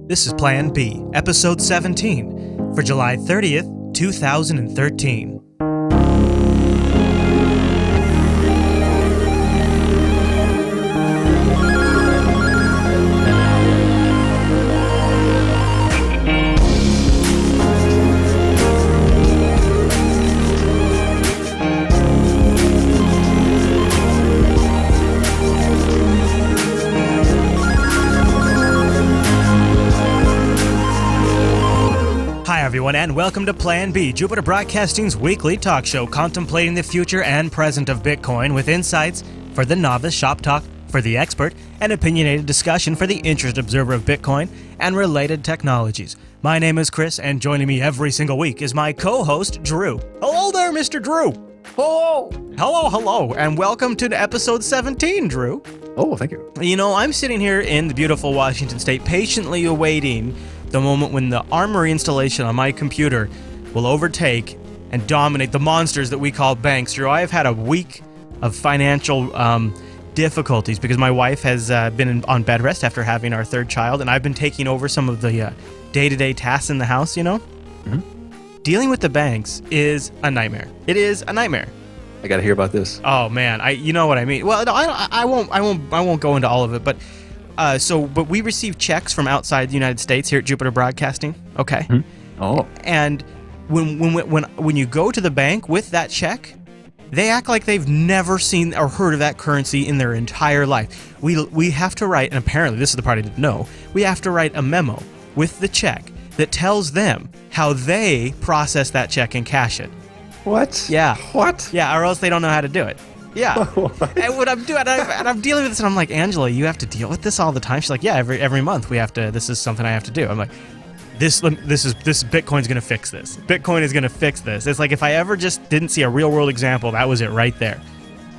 This is Plan B, Episode 17, for July 30th, 2013. Hi everyone, and welcome to Plan B, Jupiter Broadcasting's weekly talk show contemplating the future and present of Bitcoin with insights for the novice, shop talk for the expert, and opinionated discussion for the interested observer of Bitcoin and related technologies. My name is Chris, and joining me every single week is my co-host, Drew. Hello there, Mr. Drew. Hello. Hello, and welcome to Episode 17, Drew. Oh, thank you. You know, I'm sitting here in the beautiful Washington State patiently awaiting the moment when the Armory installation on my computer will overtake and dominate the monsters that we call banks. Drew, I have had a week of financial difficulties because my wife has been on bed rest after having our third child, and I've been taking over some of the day-to-day tasks in the house, you know? Mm-hmm. Dealing with the banks is a nightmare. It is a nightmare. I got to hear about this. Oh man, you know what I mean. Well, no, I won't go into all of it, but but we receive checks from outside the United States here at Jupiter Broadcasting. Okay. Mm-hmm. Oh. And when you go to the bank with that check, they act like they've never seen or heard of that currency in their entire life. We have to write, and apparently this is the part I didn't know, we have to write a memo with the check that tells them how they process that check and cash it. What? Yeah. What? Yeah, or else they don't know how to do it. Yeah. And what I'm doing, and I'm dealing with this, and I'm like, Angela, you have to deal with this all the time. She's like, yeah, every month we have to. This is something I have to do. I'm like, this Bitcoin's gonna fix this. Bitcoin is gonna fix this. It's like if I ever just didn't see a real world example, that was it right there.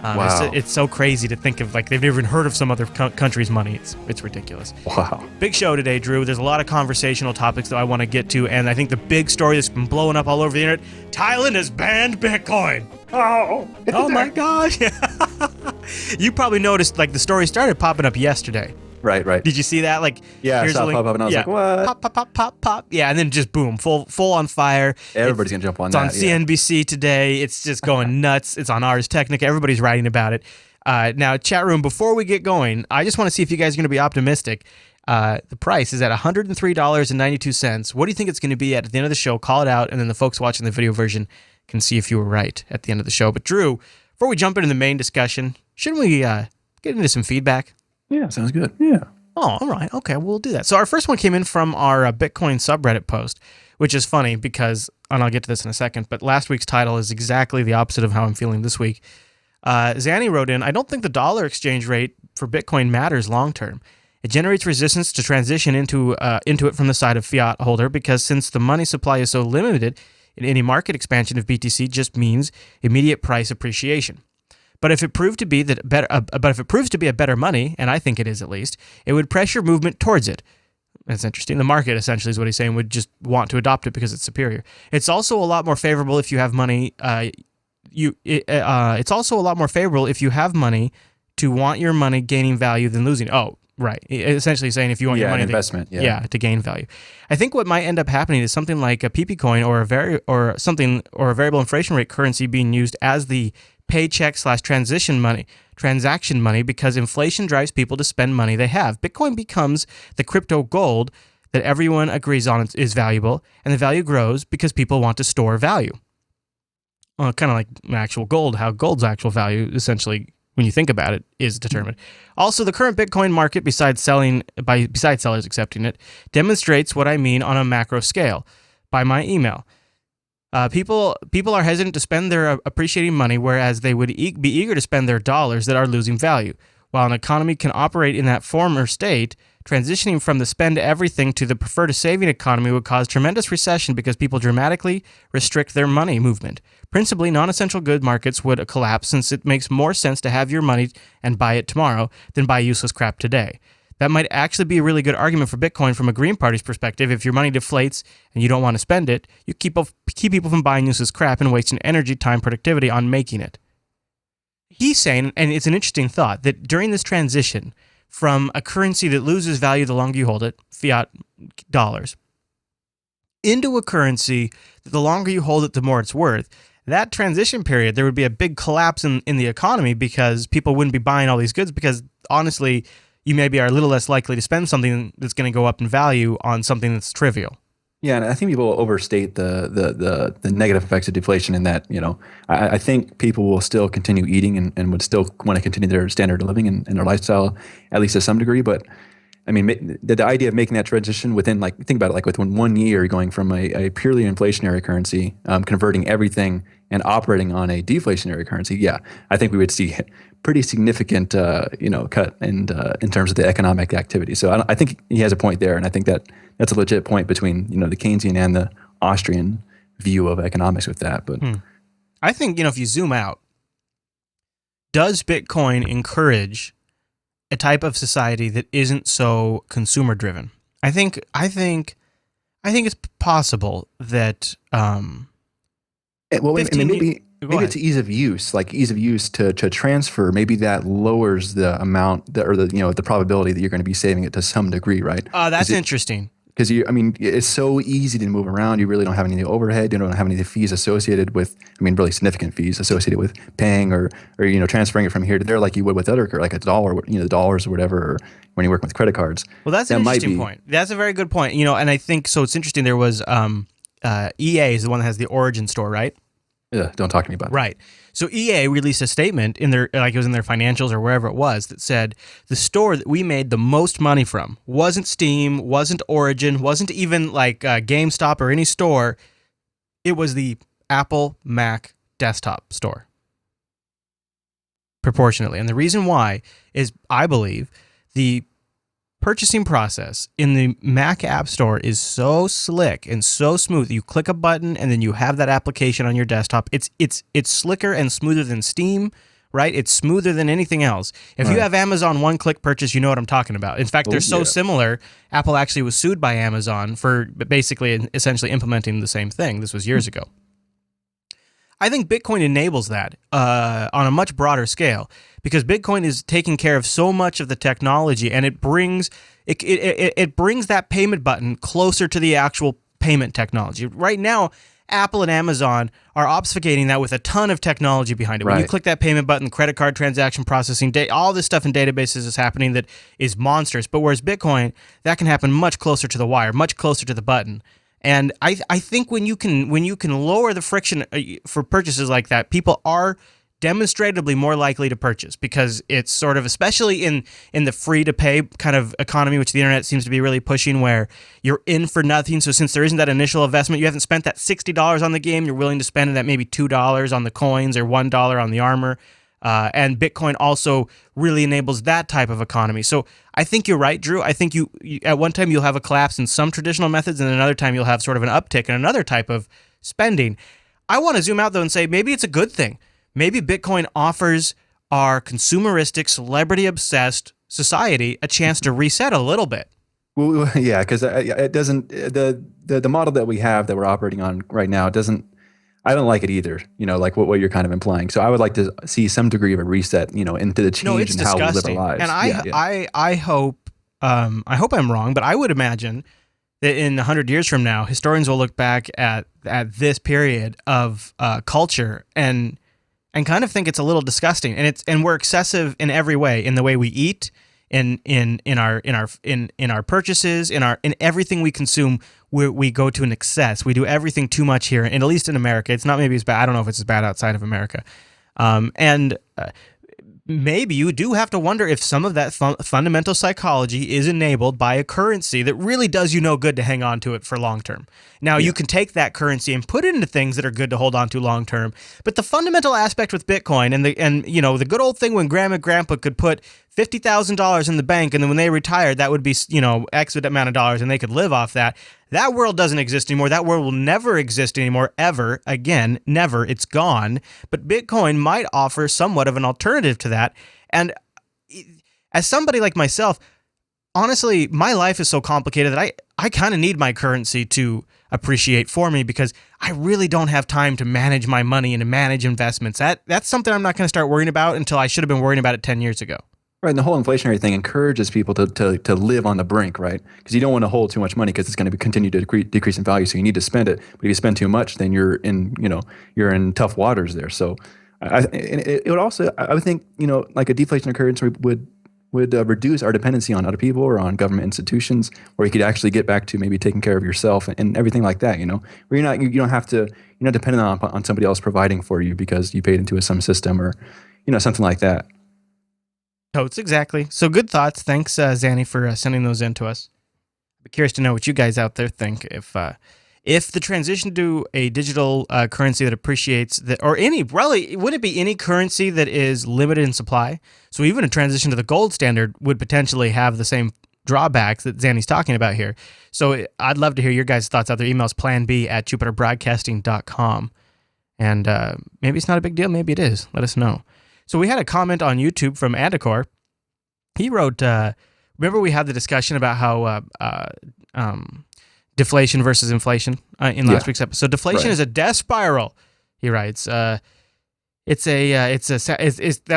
Wow. It's so crazy to think of, like, they've never even heard of some other country's money. It's ridiculous. Wow. Big show today, Drew. There's a lot of conversational topics that I want to get to, and I think the big story that's been blowing up all over the internet, Thailand has banned Bitcoin. Oh my gosh. You probably noticed, like, the story started popping up yesterday. Right. Did you see that? Like, Yeah, I saw it pop up, and I was like, what? Pop. Yeah, and then just boom, full on fire. Everybody's going to jump on that. It's on CNBC today. It's just going nuts. It's on Ars Technica. Everybody's writing about it. Now, chat room, before we get going, I just want to see if you guys are going to be optimistic. The price is at $103.92. What do you think it's going to be at the end of the show? Call it out, and then the folks watching the video version can see if you were right at the end of the show. But Drew, before we jump into the main discussion, shouldn't we get into some feedback? Yeah, sounds good. Yeah. Oh, all right. Okay, we'll do that. So our first one came in from our Bitcoin subreddit post, which is funny because, and I'll get to this in a second, but last week's title is exactly the opposite of how I'm feeling this week. Zanny wrote in, I don't think the dollar exchange rate for Bitcoin matters long term. It generates resistance to transition into it from the side of fiat holder because since the money supply is so limited, any market expansion of BTC just means immediate price appreciation. But if it proved to be a better money, and I think it is at least, it would pressure movement towards it. That's interesting. The market, essentially, is what he's saying, would just want to adopt it because it's superior. It's also a lot more favorable if you have money. It's also a lot more favorable if you have money to want your money gaining value than losing. Oh, right. Essentially saying if you want your money to gain value. I think what might end up happening is something like a PP coin or a variable inflation rate currency being used as the paycheck/transaction money because inflation drives people to spend money they have. Bitcoin becomes the crypto gold that everyone agrees on is valuable, and the value grows because people want to store value. Kind of like actual gold, how gold's actual value, essentially, when you think about it, is determined. Also, the current Bitcoin market, besides sellers accepting it, demonstrates what I mean on a macro scale. By my email, people are hesitant to spend their appreciating money, whereas they would be eager to spend their dollars that are losing value. While an economy can operate in that former state, transitioning from the spend everything to the prefer to saving economy would cause tremendous recession because people dramatically restrict their money movement. Principally, non-essential good markets would collapse since it makes more sense to have your money and buy it tomorrow than buy useless crap today. That might actually be a really good argument for Bitcoin from a Green Party's perspective. If your money deflates and you don't want to spend it, you keep people from buying useless crap and wasting energy, time, productivity on making it. He's saying, and it's an interesting thought, that during this transition from a currency that loses value the longer you hold it, fiat dollars, into a currency that the longer you hold it, the more it's worth. That transition period, there would be a big collapse in the economy because people wouldn't be buying all these goods because, honestly, you maybe are a little less likely to spend something that's going to go up in value on something that's trivial. Yeah, and I think people overstate the negative effects of deflation in that, I think people will still continue eating and would still want to continue their standard of living and their lifestyle, at least to some degree. But I mean, the idea of making that transition within, think about it, within 1 year, going from a purely inflationary currency, converting everything and operating on a deflationary currency. Yeah, I think we would see pretty significant, cut in terms of the economic activity. So I think he has a point there, and I think that's a legit point between the Keynesian and the Austrian view of economics with that. But I think if you zoom out, does Bitcoin encourage a type of society that isn't so consumer driven? I think it's possible that. Maybe it's ease of use, ease of use to transfer. Maybe that lowers the amount the probability that you're going to be saving it to some degree, right? That's interesting. Because it's so easy to move around. You really don't have any overhead. You don't have any of the fees associated with. Really significant fees associated with paying or transferring it from here to there, like you would with other, like a dollar, the dollars or whatever, or when you work with credit cards. Well, that's an interesting point. That's a very good point. And I think so. It's interesting. There was EA is the one that has the Origin store, right? Yeah, don't talk to me about that. Right. So EA released a statement in their, it was in their financials or wherever it was, that said the store that we made the most money from wasn't Steam, wasn't Origin, wasn't even GameStop or any store. It was the Apple Mac desktop store. Proportionately. And the reason why is, I believe, the purchasing process in the Mac App Store is so slick and so smooth. You click a button and then you have that application on your desktop. It's slicker and smoother than Steam, right? It's smoother than anything else. If you have Amazon one-click purchase, you know what I'm talking about. In fact, they're so similar. Apple actually was sued by Amazon for basically essentially implementing the same thing. This was years ago. I think Bitcoin enables that on a much broader scale, because Bitcoin is taking care of so much of the technology, and it brings that payment button closer to the actual payment technology. Right now, Apple and Amazon are obfuscating that with a ton of technology behind it. When you click that payment button, credit card transaction processing, all this stuff in databases is happening that is monstrous. But whereas Bitcoin, that can happen much closer to the wire, much closer to the button. And I think when you can lower the friction for purchases like that, people are demonstrably more likely to purchase, because it's sort of, especially in the free to pay kind of economy, which the internet seems to be really pushing, where you're in for nothing. So since there isn't that initial investment, you haven't spent that $60 on the game, you're willing to spend that maybe $2 on the coins or $1 on the armor. And Bitcoin also really enables that type of economy. So I think you're right, Drew. I think you at one time you'll have a collapse in some traditional methods, and another time you'll have sort of an uptick in another type of spending. I want to zoom out, though, and say maybe it's a good thing. Maybe Bitcoin offers our consumeristic, celebrity-obsessed society a chance to reset a little bit. Well, yeah, because it doesn't. The model that we have that we're operating on right now doesn't. I don't like it either, like what you're kind of implying. So I would like to see some degree of a reset, into the change in how we live our lives. And I hope I'm wrong, but I would imagine that in 100 years from now, historians will look back at this period of culture and kind of think it's a little disgusting, and we're excessive in every way, in the way we eat, in our purchases, in everything we consume. We go to an excess. We do everything too much here, and at least in America. It's not maybe as bad. I don't know if it's as bad outside of America. Maybe you do have to wonder if some of that fundamental psychology is enabled by a currency that really does you no good to hang on to it for long term. Now, you can take that currency and put it into things that are good to hold on to long term, but the fundamental aspect with Bitcoin and the good old thing when Grandma and Grandpa could put $50,000 in the bank, and then when they retired, that would be X amount of dollars, and they could live off that. That world doesn't exist anymore. That world will never exist anymore, ever again. Never. It's gone. But Bitcoin might offer somewhat of an alternative to that. And as somebody like myself, honestly, my life is so complicated that I kind of need my currency to appreciate for me, because I really don't have time to manage my money and to manage investments. That's something I'm not going to start worrying about until I should have been worrying about it 10 years ago. Right, and the whole inflationary thing encourages people to live on the brink, right? Because you don't want to hold too much money because it's going to continue to decrease in value. So you need to spend it. But if you spend too much, then you're in tough waters there. So it would also, I would think, like a deflation occurrence would reduce our dependency on other people or on government institutions, where you could actually get back to maybe taking care of yourself and everything like that. Where you don't have to, you're not dependent on somebody else providing for you because you paid into some system or something like that. Totes, exactly. So good thoughts. Thanks, Zanny, for sending those in to us. I'm curious to know what you guys out there think. If the transition to a digital currency that appreciates that, or any, really, would it be any currency that is limited in supply? So even a transition to the gold standard would potentially have the same drawbacks that Zanny's talking about here. So I'd love to hear your guys' thoughts out there. Emails planb@jupiterbroadcasting.com. And maybe it's not a big deal. Maybe it is. Let us know. So we had a comment on YouTube from Andacor. He wrote, remember we had the discussion about how deflation versus inflation in last week's episode. Deflation is a death spiral, he writes. That's a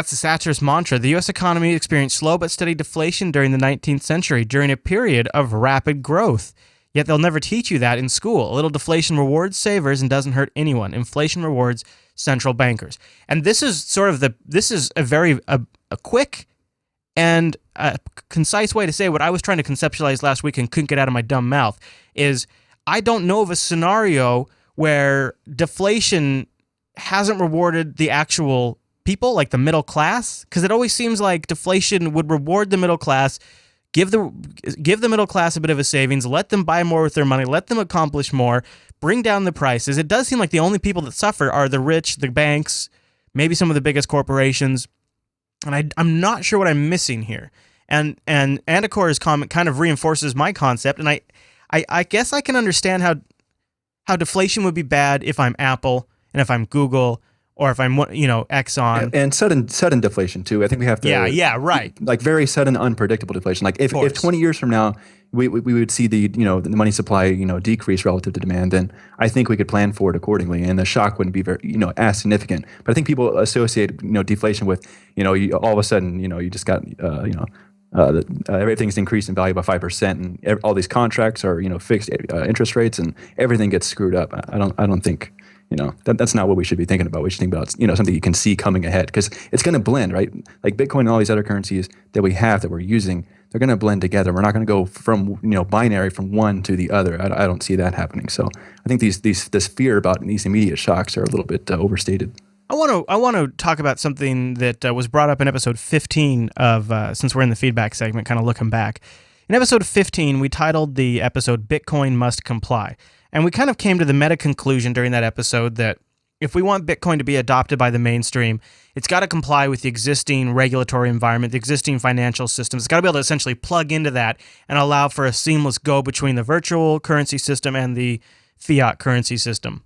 satirist mantra. The U.S. economy experienced slow but steady deflation during the 19th century, during a period of rapid growth. Yet they'll never teach you that in school. A little deflation rewards savers and doesn't hurt anyone. Inflation rewards central bankers. And this is a very quick and concise way to say what I was trying to conceptualize last week and couldn't get out of my dumb mouth is I don't know of a scenario where deflation hasn't rewarded the actual people, like the middle class, because it always seems like deflation would reward the middle class, give the middle class a bit of a savings, let them buy more with their money, let them accomplish more, bring down the prices. It does seem like the only people that suffer are the rich, the banks, maybe some of the biggest corporations. And I'm not sure what I'm missing here. And Andacor's comment kind of reinforces my concept. And I guess I can understand how deflation would be bad if I'm Apple and if I'm Google or if I'm Exxon. And sudden deflation too. I think we have to. Yeah, right. Like very sudden, unpredictable deflation. Like if 20 years from now we would see the money supply decrease relative to demand, then I think we could plan for it accordingly, and the shock wouldn't be very as significant. But I think people associate deflation with all of a sudden you just got everything's increased in value by 5%, and all these contracts are fixed interest rates, and everything gets screwed up. I don't think that's not what we should be thinking about. We should think about something you can see coming ahead, because it's going to blend, right? Like Bitcoin and all these other currencies that we have that we're using, they're going to blend together. We're not going to go from binary from one to the other. I don't see that happening. So I think this fear about these immediate shocks are a little bit overstated. I want to talk about something that was brought up in episode 15 of since we're in the feedback segment, kind of looking back. In episode 15, we titled the episode "Bitcoin Must Comply," and we kind of came to the meta conclusion during that episode that if we want Bitcoin to be adopted by the mainstream, it's got to comply with the existing regulatory environment, the existing financial systems. It's got to be able to essentially plug into that and allow for a seamless go between the virtual currency system and the fiat currency system.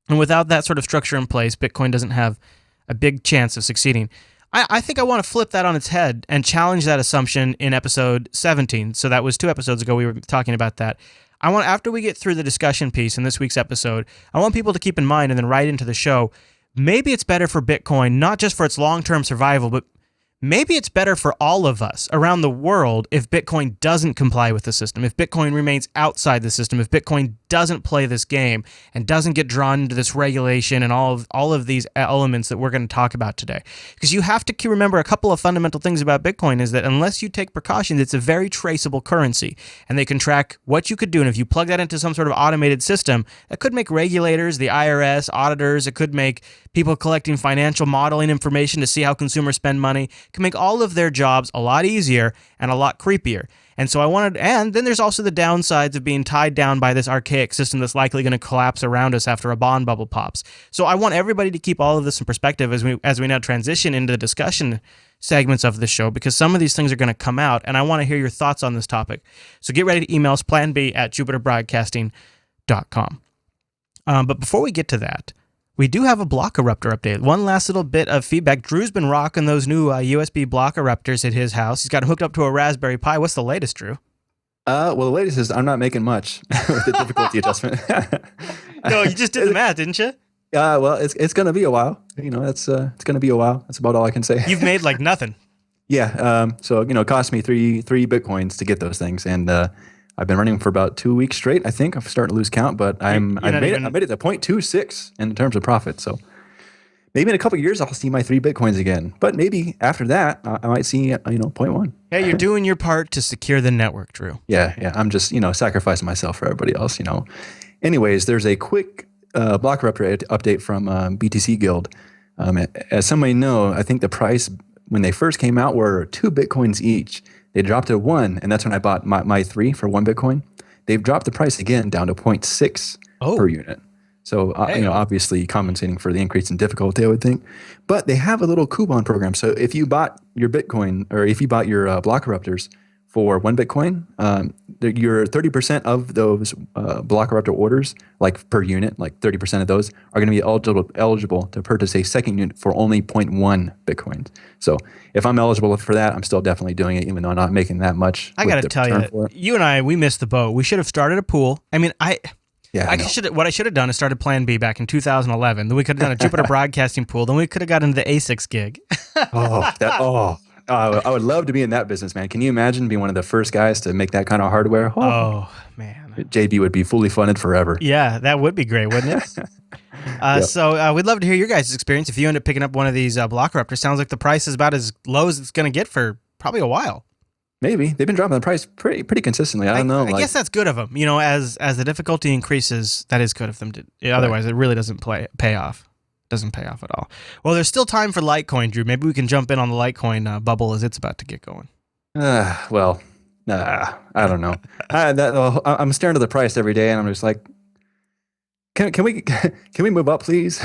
And without that sort of structure in place, Bitcoin doesn't have a big chance of succeeding. I think I want to flip that on its head and challenge that assumption in episode 17. So that was 2 episodes ago we were talking about that. I want, after we get through the discussion piece in this week's episode, I want people to keep in mind and then write into the show, maybe it's better for Bitcoin, not just for its long-term survival, but maybe it's better for all of us around the world if Bitcoin doesn't comply with the system, if Bitcoin remains outside the system, if Bitcoin doesn't play this game and doesn't get drawn into this regulation and all of these elements that we're going to talk about today. Because you have to remember a couple of fundamental things about Bitcoin is that unless you take precautions, it's a very traceable currency, and they can track what you could do. And if you plug that into some sort of automated system, that could make regulators, the IRS, auditors, it could make people collecting financial modeling information to see how consumers spend money, it can make all of their jobs a lot easier and a lot creepier. And so and then there's also the downsides of being tied down by this archaic system that's likely going to collapse around us after a bond bubble pops. So I want everybody to keep all of this in perspective as we now transition into the discussion segments of the show, because some of these things are going to come out, and I want to hear your thoughts on this topic. So get ready to email us, planb@jupiterbroadcasting.com. But before we get to that, we do have a block eruptor update. One last little bit of feedback. Drew's been rocking those new USB block eruptors at his house. He's got them hooked up to a Raspberry Pi. What's the latest, Drew? Well, the latest is I'm not making much with the difficulty adjustment. No, you just did the math, didn't you? Well, it's going to be a while. It's going to be a while. That's about all I can say. You've made like nothing. Yeah. So it cost me three Bitcoins to get those things, and I've been running for about 2 weeks straight. I think I'm starting to lose count, but I made it to 0.26 in terms of profit. So maybe in a couple of years I'll see my 3 Bitcoins again. But maybe after that I might see zero point 0.1. Hey, you're doing your part to secure the network, Drew. Yeah. I'm just sacrificing myself for everybody else. Anyways, there's a quick block update from BTC Guild. As some may know, I think the price when they first came out were 2 Bitcoins each. They dropped to 1, and that's when I bought my 3 for 1 Bitcoin. They've dropped the price again down to 0.6 per unit. So, obviously compensating for the increase in difficulty, I would think. But they have a little coupon program. So if you bought your Bitcoin, or if you bought your block eruptors for 1 Bitcoin, your 30% of those block eruptor orders, like per unit, like 30% of those are going to be eligible to purchase a second unit for only 0.1 Bitcoins. So if I'm eligible for that, I'm still definitely doing it, even though I'm not making that much. I got to tell you, you and I, we missed the boat. We should have started a pool. I mean, what I should have done is started Plan B back in 2011. Then we could have done a Jupiter Broadcasting pool. Then we could have got into the ASICS gig. I would love to be in that business, man. Can you imagine being one of the first guys to make that kind of hardware? Oh man, JB would be fully funded forever. Yeah, that would be great, wouldn't it? Yep. So we'd love to hear your guys' experience. If you end up picking up one of these block eruptors, sounds like the price is about as low as it's going to get for probably a while. Maybe they've been dropping the price pretty consistently. I don't know. I guess that's good of them. As the difficulty increases, that is good of them. Otherwise, it really doesn't pay off. Doesn't pay off at all. Well, there's still time for Litecoin, Drew. Maybe we can jump in on the Litecoin bubble as it's about to get going. I don't know. I'm staring at the price every day, and I'm just like, can we move up, please?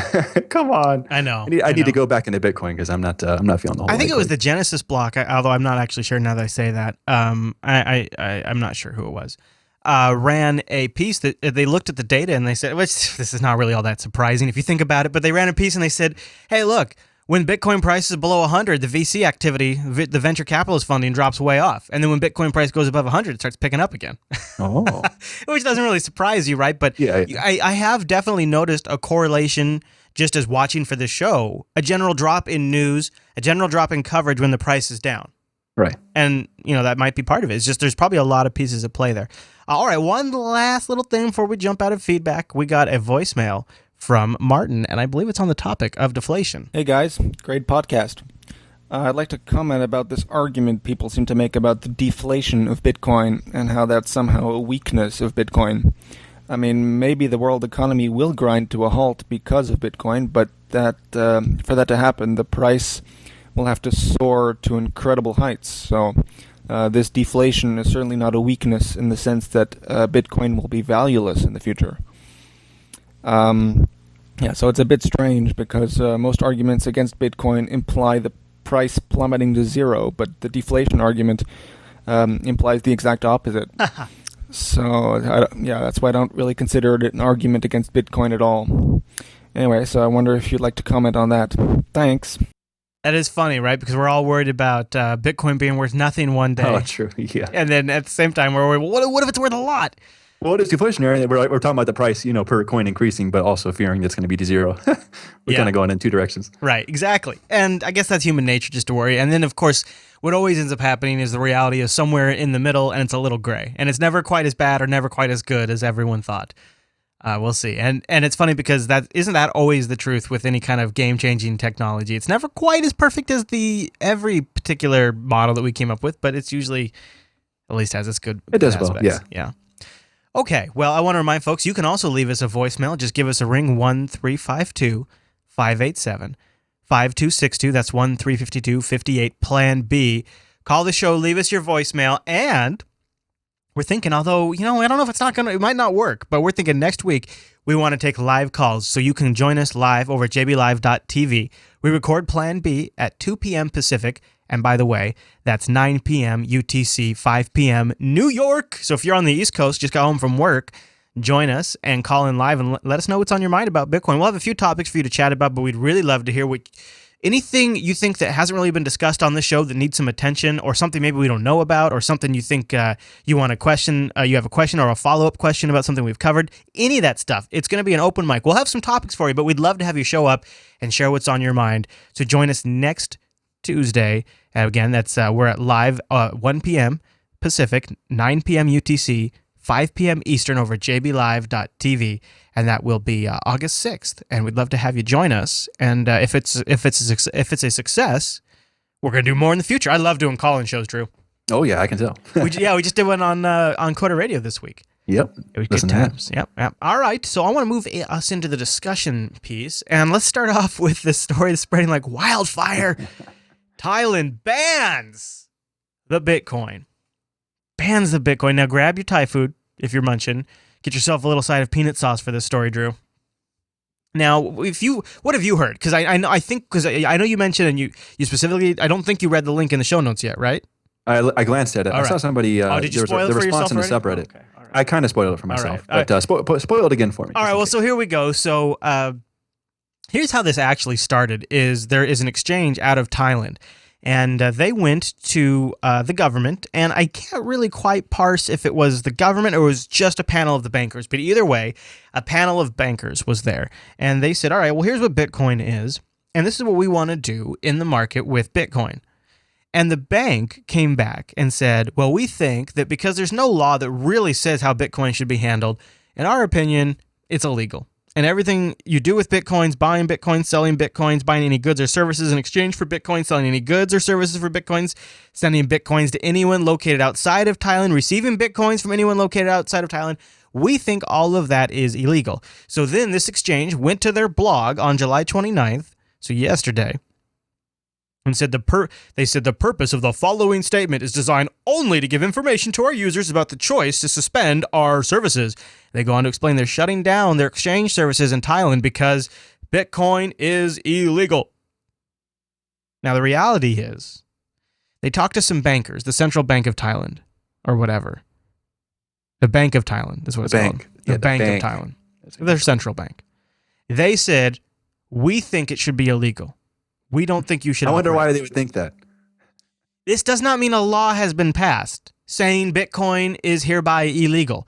Come on. I know. I need to go back into Bitcoin because I'm not feeling the whole. I think it was the Genesis block, although I'm not actually sure now that I say that. I'm not sure who it was. Ran a piece that they looked at the data and they said, this is not really all that surprising if you think about it, but they ran a piece and they said, hey, look, when Bitcoin price is below 100, the VC activity, the venture capitalist funding drops way off. And then when Bitcoin price goes above 100, it starts picking up again. Oh. Which doesn't really surprise you, right? But yeah. I have definitely noticed a correlation just as watching for this show, a general drop in news, a general drop in coverage when the price is down. Right. And, that might be part of it. It's just there's probably a lot of pieces at play there. All right, one last little thing before we jump out of feedback. We got a voicemail from Martin, and I believe it's on the topic of deflation. Hey, guys. Great podcast. I'd like to comment about this argument people seem to make about the deflation of Bitcoin and how that's somehow a weakness of Bitcoin. I mean, maybe the world economy will grind to a halt because of Bitcoin, but for that to happen, the price will have to soar to incredible heights. So this deflation is certainly not a weakness in the sense that Bitcoin will be valueless in the future. So it's a bit strange because most arguments against Bitcoin imply the price plummeting to zero, but the deflation argument implies the exact opposite. So that's why I don't really consider it an argument against Bitcoin at all. Anyway, so I wonder if you'd like to comment on that. Thanks. That is funny, right? Because we're all worried about Bitcoin being worth nothing one day. Oh, true. Yeah. And then at the same time, we're worried, well, what if it's worth a lot? Well, it is deflationary. We're talking about the price, per coin increasing, but also fearing it's going to be to zero. We're kind of going in two directions. Right, exactly. And I guess that's human nature just to worry. And then, of course, what always ends up happening is the reality is somewhere in the middle, and it's a little gray. And it's never quite as bad or never quite as good as everyone thought. We'll see. And it's funny because isn't that always the truth with any kind of game-changing technology? It's never quite as perfect as every particular model that we came up with, but it's usually at least has its good It does aspects. well, yeah. Yeah. Okay, well, I want to remind folks, you can also leave us a voicemail. Just give us a ring, 1-352-587-5262. That's 1-352-58 Plan B. Call the show, leave us your voicemail, and we're thinking, although, I don't know if it might not work, but we're thinking next week we want to take live calls, so you can join us live over at jblive.tv. We record Plan B at 2 p.m. Pacific, and by the way, that's 9 p.m. UTC, 5 p.m. New York. So if you're on the East Coast, just got home from work, join us and call in live and let us know what's on your mind about Bitcoin. We'll have a few topics for you to chat about, but we'd really love to hear anything you think that hasn't really been discussed on this show that needs some attention, or something maybe we don't know about, or something you think you want to question, you have a question or a follow-up question about something we've covered, any of that stuff. It's going to be an open mic. We'll have some topics for you, but we'd love to have you show up and share what's on your mind. So join us next Tuesday. Again, that's we're at live 1 p.m. Pacific, 9 p.m. UTC, 5 p.m. Eastern over at jblive.tv, and that will be August 6th. And we'd love to have you join us. And if it's a success, we're gonna do more in the future. I love doing call-in shows, Drew. Oh yeah, I can tell. we just did one on Coda Radio this week. Yep. It was good times. Yep. All right. So I want to move us into the discussion piece, and let's start off with this story that's spreading like wildfire. Thailand bans the Bitcoin. Bans the Bitcoin. Now grab your Thai food if you're munching. Get yourself a little side of peanut sauce for this story, Drew. Now, what have you heard? Because I know you mentioned, and you specifically, I don't think you read the link in the show notes yet, right? I glanced at it. I saw somebody. Did you spoil it for yourself in the subreddit. Okay. All right. I kind of spoiled it for myself, but spoil it again for me. All right. Well, so here we go. So here's how this actually started. There is an exchange out of Thailand, and they went to the government, and I can't really quite parse if it was the government or it was just a panel of the bankers, but either way, a panel of bankers was there, and they said, all right, well, here's what Bitcoin is, and this is what we want to do in the market with Bitcoin. And the bank came back and said, well, we think that because there's no law that really says how Bitcoin should be handled, in our opinion, it's illegal. And everything you do with Bitcoins, buying Bitcoins, selling Bitcoins, buying any goods or services in exchange for Bitcoin, selling any goods or services for Bitcoins, sending Bitcoins to anyone located outside of Thailand, receiving Bitcoins from anyone located outside of Thailand, we think all of that is illegal. So then this exchange went to their blog on July 29th, so yesterday, and said they said the purpose of the following statement is designed only to give information to our users about the choice to suspend our services. They go on to explain they're shutting down their exchange services in Thailand because Bitcoin is illegal. Now, the reality is they talked to some bankers, the Central Bank of Thailand, or whatever. The Bank of Thailand is what it's called. The Bank of Thailand. Their central bank. They said, we think it should be illegal. We don't think you should. I wonder why they would think that. This does not mean a law has been passed saying Bitcoin is hereby illegal.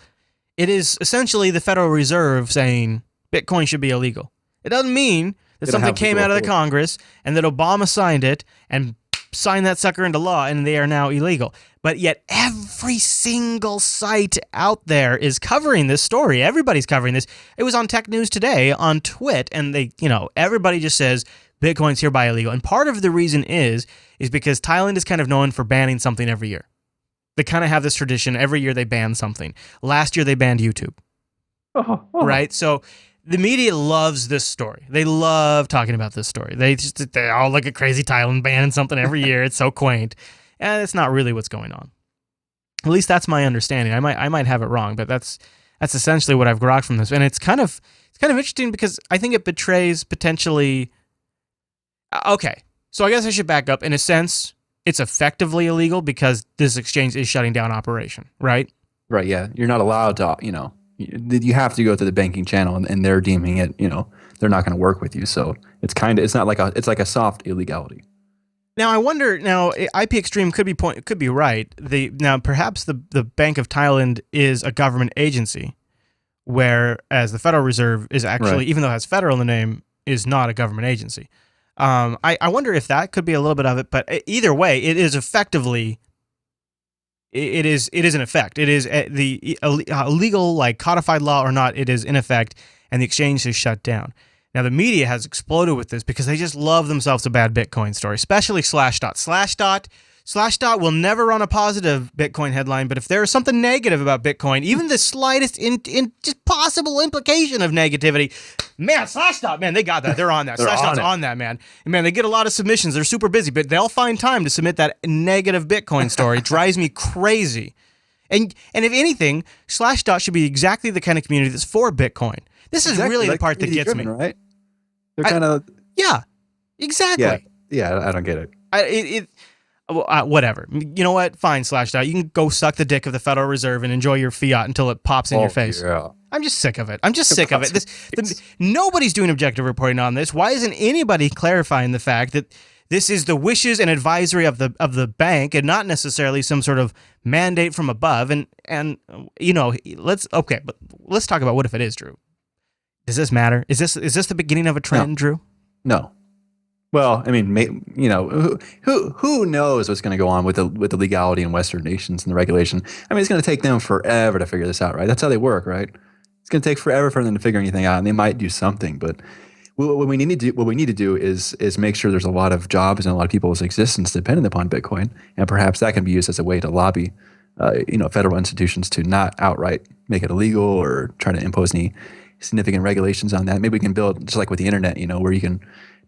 It is essentially the Federal Reserve saying Bitcoin should be illegal. It doesn't mean that something came out of the Congress and that Obama signed it and signed that sucker into law and they are now illegal. But yet every single site out there is covering this story. Everybody's covering this. It was on Tech News Today on Twit, and everybody just says Bitcoin's hereby illegal. And part of the reason is because Thailand is kind of known for banning something every year. They kind of have this tradition. Every year they ban something. Last year they banned YouTube. Right? So the media loves this story. They love talking about this story. They all look at crazy Thailand banning something every year. It's so quaint. And it's not really what's going on. At least that's my understanding. I might have it wrong, but that's essentially what I've grokked from this. And it's kind of interesting because I think it betrays potentially. Okay, so I guess I should back up. In a sense, it's effectively illegal because this exchange is shutting down operation, right? Right, yeah. You're not allowed to, you have to go through the banking channel, and they're deeming it, they're not going to work with you. So it's like a soft illegality. Now I wonder. Now IP Extreme could be right. Now perhaps the Bank of Thailand is a government agency, whereas the Federal Reserve is actually, right, even though it has federal in the name, is not a government agency. I wonder if that could be a little bit of it, but either way, it is effectively. It is in effect. It is the legal, like codified law or not. It is in effect, and the exchange is shut down. Now the media has exploded with this because they just love themselves a bad Bitcoin story, especially Slashdot. Slashdot will never run a positive Bitcoin headline, but if there is something negative about Bitcoin, even the slightest just possible implication of negativity, man, Slashdot, man, they got that. They're on that. Slashdot's on that, man. And man, they get a lot of submissions. They're super busy, but they'll find time to submit that negative Bitcoin story. It drives me crazy. And if anything, Slashdot should be exactly the kind of community that's for Bitcoin. This is really the part that gets me. Right? They're kind of... Yeah, exactly. Yeah, I don't get it. Whatever. You know what? Fine, Slashdot. You can go suck the dick of the Federal Reserve and enjoy your fiat until it pops in your face. Yeah. I'm just sick of it. Nobody's doing objective reporting on this. Why isn't anybody clarifying the fact that this is the wishes and advisory of the bank and not necessarily some sort of mandate from above? And let's talk about what if it is, Drew. Does this matter? Is this the beginning of a trend, Drew? No. Well, I mean, who knows what's going to go on with the legality in Western nations and the regulation? I mean, it's going to take them forever to figure this out, right? That's how they work, right? It's going to take forever for them to figure anything out, and they might do something. But what we need to do is make sure there's a lot of jobs and a lot of people's existence dependent upon Bitcoin, and perhaps that can be used as a way to lobby, federal institutions to not outright make it illegal or try to impose any significant regulations on that. Maybe we can build just like with the internet, where you can.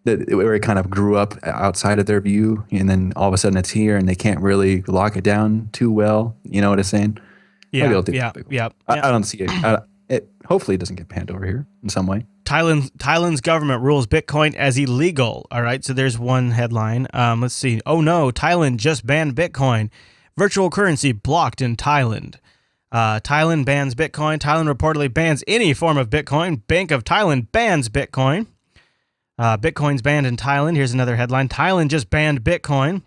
Where it kind of grew up outside of their view, and then all of a sudden it's here, and they can't really lock it down too well. You know what I'm saying? Yeah, I don't see it. Hopefully, it doesn't get panned over here in some way. Thailand's government rules Bitcoin as illegal. All right, so there's one headline. Let's see. Oh no, Thailand just banned Bitcoin. Virtual currency blocked in Thailand. Thailand bans Bitcoin. Thailand reportedly bans any form of Bitcoin. Bank of Thailand bans Bitcoin. Bitcoin's banned in Thailand. Here's another headline. Thailand just banned Bitcoin.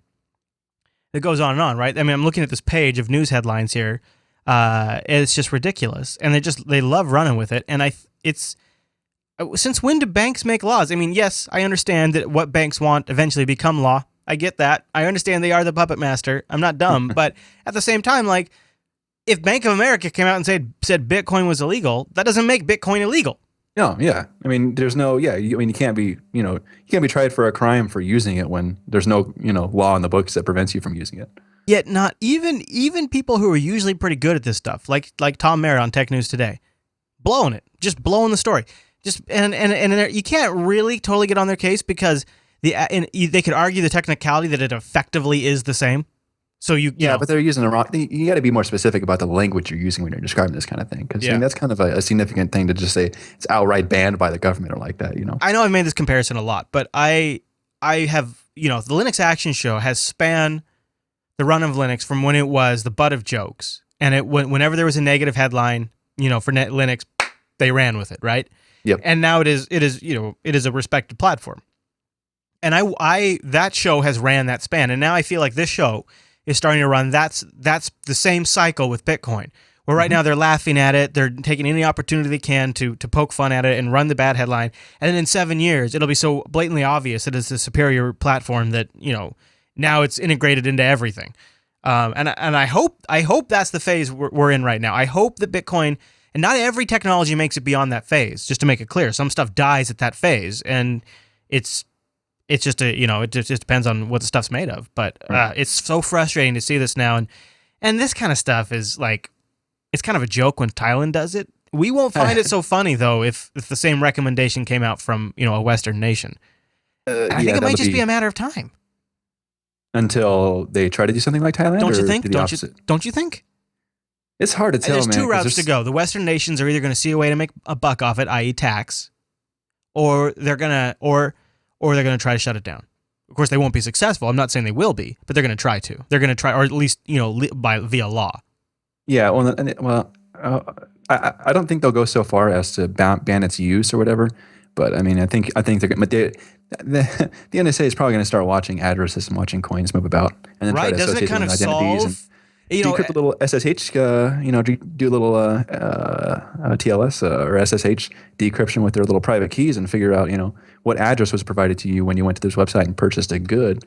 It goes on and on, right? I mean, I'm looking at this page of news headlines here. It's just ridiculous. And they love running with it. And since when do banks make laws? I mean, yes, I understand that what banks want eventually become law. I get that. I understand they are the puppet master. I'm not dumb. But at the same time, like, if Bank of America came out and said Bitcoin was illegal, that doesn't make Bitcoin illegal. No, yeah. I mean, there's no, yeah. You can't be, you can't be tried for a crime for using it when there's no, law in the books that prevents you from using it. Yet not even people who are usually pretty good at this stuff, like Tom Merritt on Tech News Today, blowing the story. And you can't really totally get on their case because they could argue the technicality that it effectively is the same. So but they're using the wrong. You got to be more specific about the language you're using when you're describing this kind of thing, because that's kind of a significant thing to just say it's outright banned by the government or like that. I know I've made this comparison a lot, but I have the Linux Action Show has spanned the run of Linux from when it was the butt of jokes, and whenever there was a negative headline, for Linux, they ran with it, right? Yep. And now it is a respected platform, and that show has ran that span, and now I feel like this show is starting to run. That's the same cycle with Bitcoin, where right now they're laughing at it, they're taking any opportunity they can to poke fun at it and run the bad headline, and then in 7 years it'll be so blatantly obvious that it's a superior platform that now it's integrated into everything. And I hope that's the phase we're in right now. I hope that Bitcoin, and not every technology makes it beyond that phase. Just to make it clear, some stuff dies at that phase, and it's just it just depends on what the stuff's made of. But it's so frustrating to see this now, and this kind of stuff is like, it's kind of a joke when Thailand does it. We won't find it so funny though if the same recommendation came out from a Western nation. I think it might just be a matter of time until they try to do something like Thailand. Don't you think? Don't you think? It's hard to tell. There's man, two routes to go. The Western nations are either going to see a way to make a buck off it, i.e., tax, or they're gonna try to shut it down. Of course, they won't be successful. I'm not saying they will be, but they're going to try to. They're going to try, or at least via law. Yeah. Well, I don't think they'll go so far as to ban its use or whatever. But I mean, I think they're. But the NSA is probably going to start watching addresses and watching coins move about, and then try to associate them with identities and decrypt a little SSH. Do a little TLS or SSH decryption with their little private keys and figure out what address was provided to you when you went to this website and purchased a good.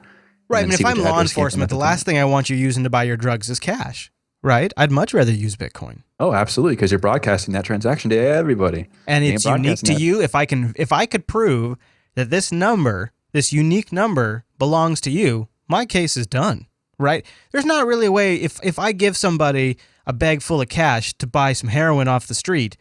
Right. I mean, if I'm law enforcement, the last thing I want you using to buy your drugs is cash. Right? I'd much rather use Bitcoin. Oh, absolutely, because you're broadcasting that transaction to everybody. And it's unique to you. If I could prove that this unique number belongs to you, my case is done. Right? There's not really a way, if I give somebody a bag full of cash to buy some heroin off the street,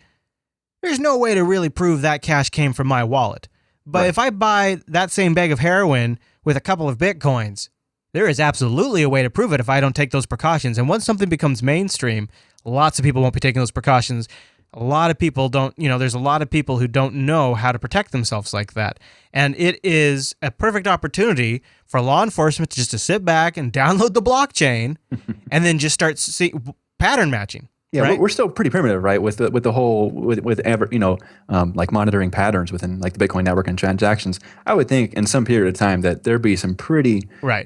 there's no way to really prove that cash came from my wallet. But if I buy that same bag of heroin with a couple of Bitcoins, there is absolutely a way to prove it if I don't take those precautions. And once something becomes mainstream, lots of people won't be taking those precautions. A lot of people don't, there's a lot of people who don't know how to protect themselves like that. And it is a perfect opportunity for law enforcement to sit back and download the blockchain and then just start pattern matching. Yeah, right? We're still pretty primitive, right? With the whole like monitoring patterns within like the Bitcoin network and transactions. I would think in some period of time that there'd be some pretty nice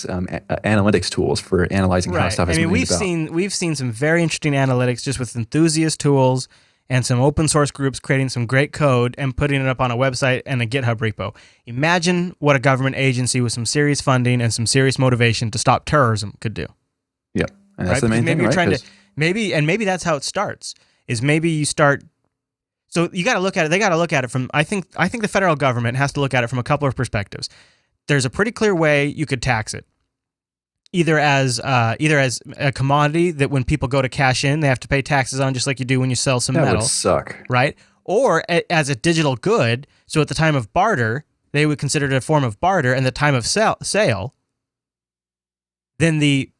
analytics tools for analyzing how stuff is moving about. We've seen some very interesting analytics just with enthusiast tools and some open source groups creating some great code and putting it up on a website and a GitHub repo. Imagine what a government agency with some serious funding and some serious motivation to stop terrorism could do. Yeah, and that's the main thing, right? Maybe that's how it starts. Is maybe you start. So you got to look at it. They got to look at it from. I think the federal government has to look at it from a couple of perspectives. There's a pretty clear way you could tax it. Either as a commodity that when people go to cash in, they have to pay taxes on, just like you do when you sell some metal. That would suck, right? Or as a digital good. So at the time of barter, they would consider it a form of barter, and the time of sale, then the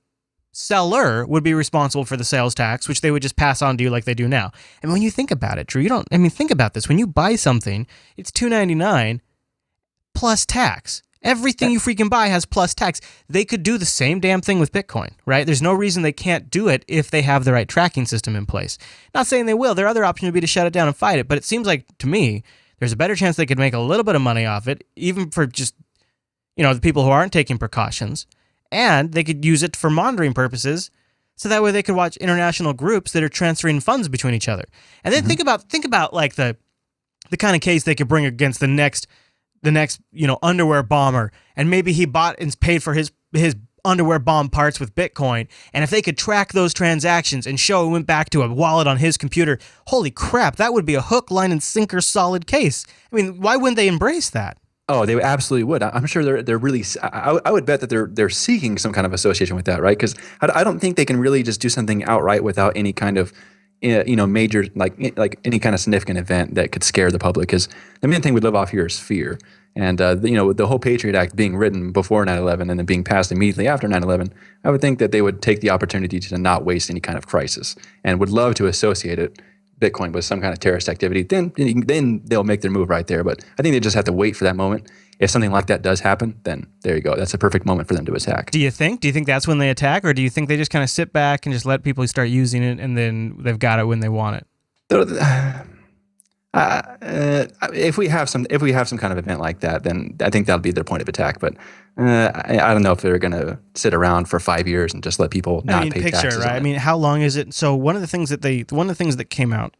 seller would be responsible for the sales tax, which they would just pass on to you like they do now. And when you think about it, Drew, think about this. When you buy something, it's $2.99 plus tax. Everything you freaking buy has plus tax. They could do the same damn thing with Bitcoin, right? There's no reason they can't do it if they have the right tracking system in place. Not saying they will. Their other option would be to shut it down and fight it, but it seems like, to me, there's a better chance they could make a little bit of money off it, even for just, the people who aren't taking precautions. And they could use it for monitoring purposes, so that way they could watch international groups that are transferring funds between each other. And then think about like the kind of case they could bring against the next underwear bomber, and maybe he bought and paid for his underwear bomb parts with Bitcoin. And if they could track those transactions and show it went back to a wallet on his computer, holy crap, that would be a hook, line, and sinker solid case. I mean, why wouldn't they embrace that? Oh, they absolutely would. I'm sure they're really. I would bet that they're seeking some kind of association with that, right? Because I don't think they can really just do something outright without any kind of, major like any kind of significant event that could scare the public. Because the main thing we live off here is fear, and the whole Patriot Act being written before 9/11 and then being passed immediately after 9/11, I would think that they would take the opportunity to not waste any kind of crisis and would love to associate Bitcoin with some kind of terrorist activity. Then they'll make their move right there. But I think they just have to wait for that moment. If something like that does happen, then there you go. That's a perfect moment for them to attack. Do you think that's when they attack, or do you think they just kind of sit back and just let people start using it, and then they've got it when they want it? If we have some kind of event like that, then I think that'll be their point of attack. But I don't know if they're going to sit around for 5 years and just let people not pay taxes. Right? I mean, how long is it? So one of the things that came out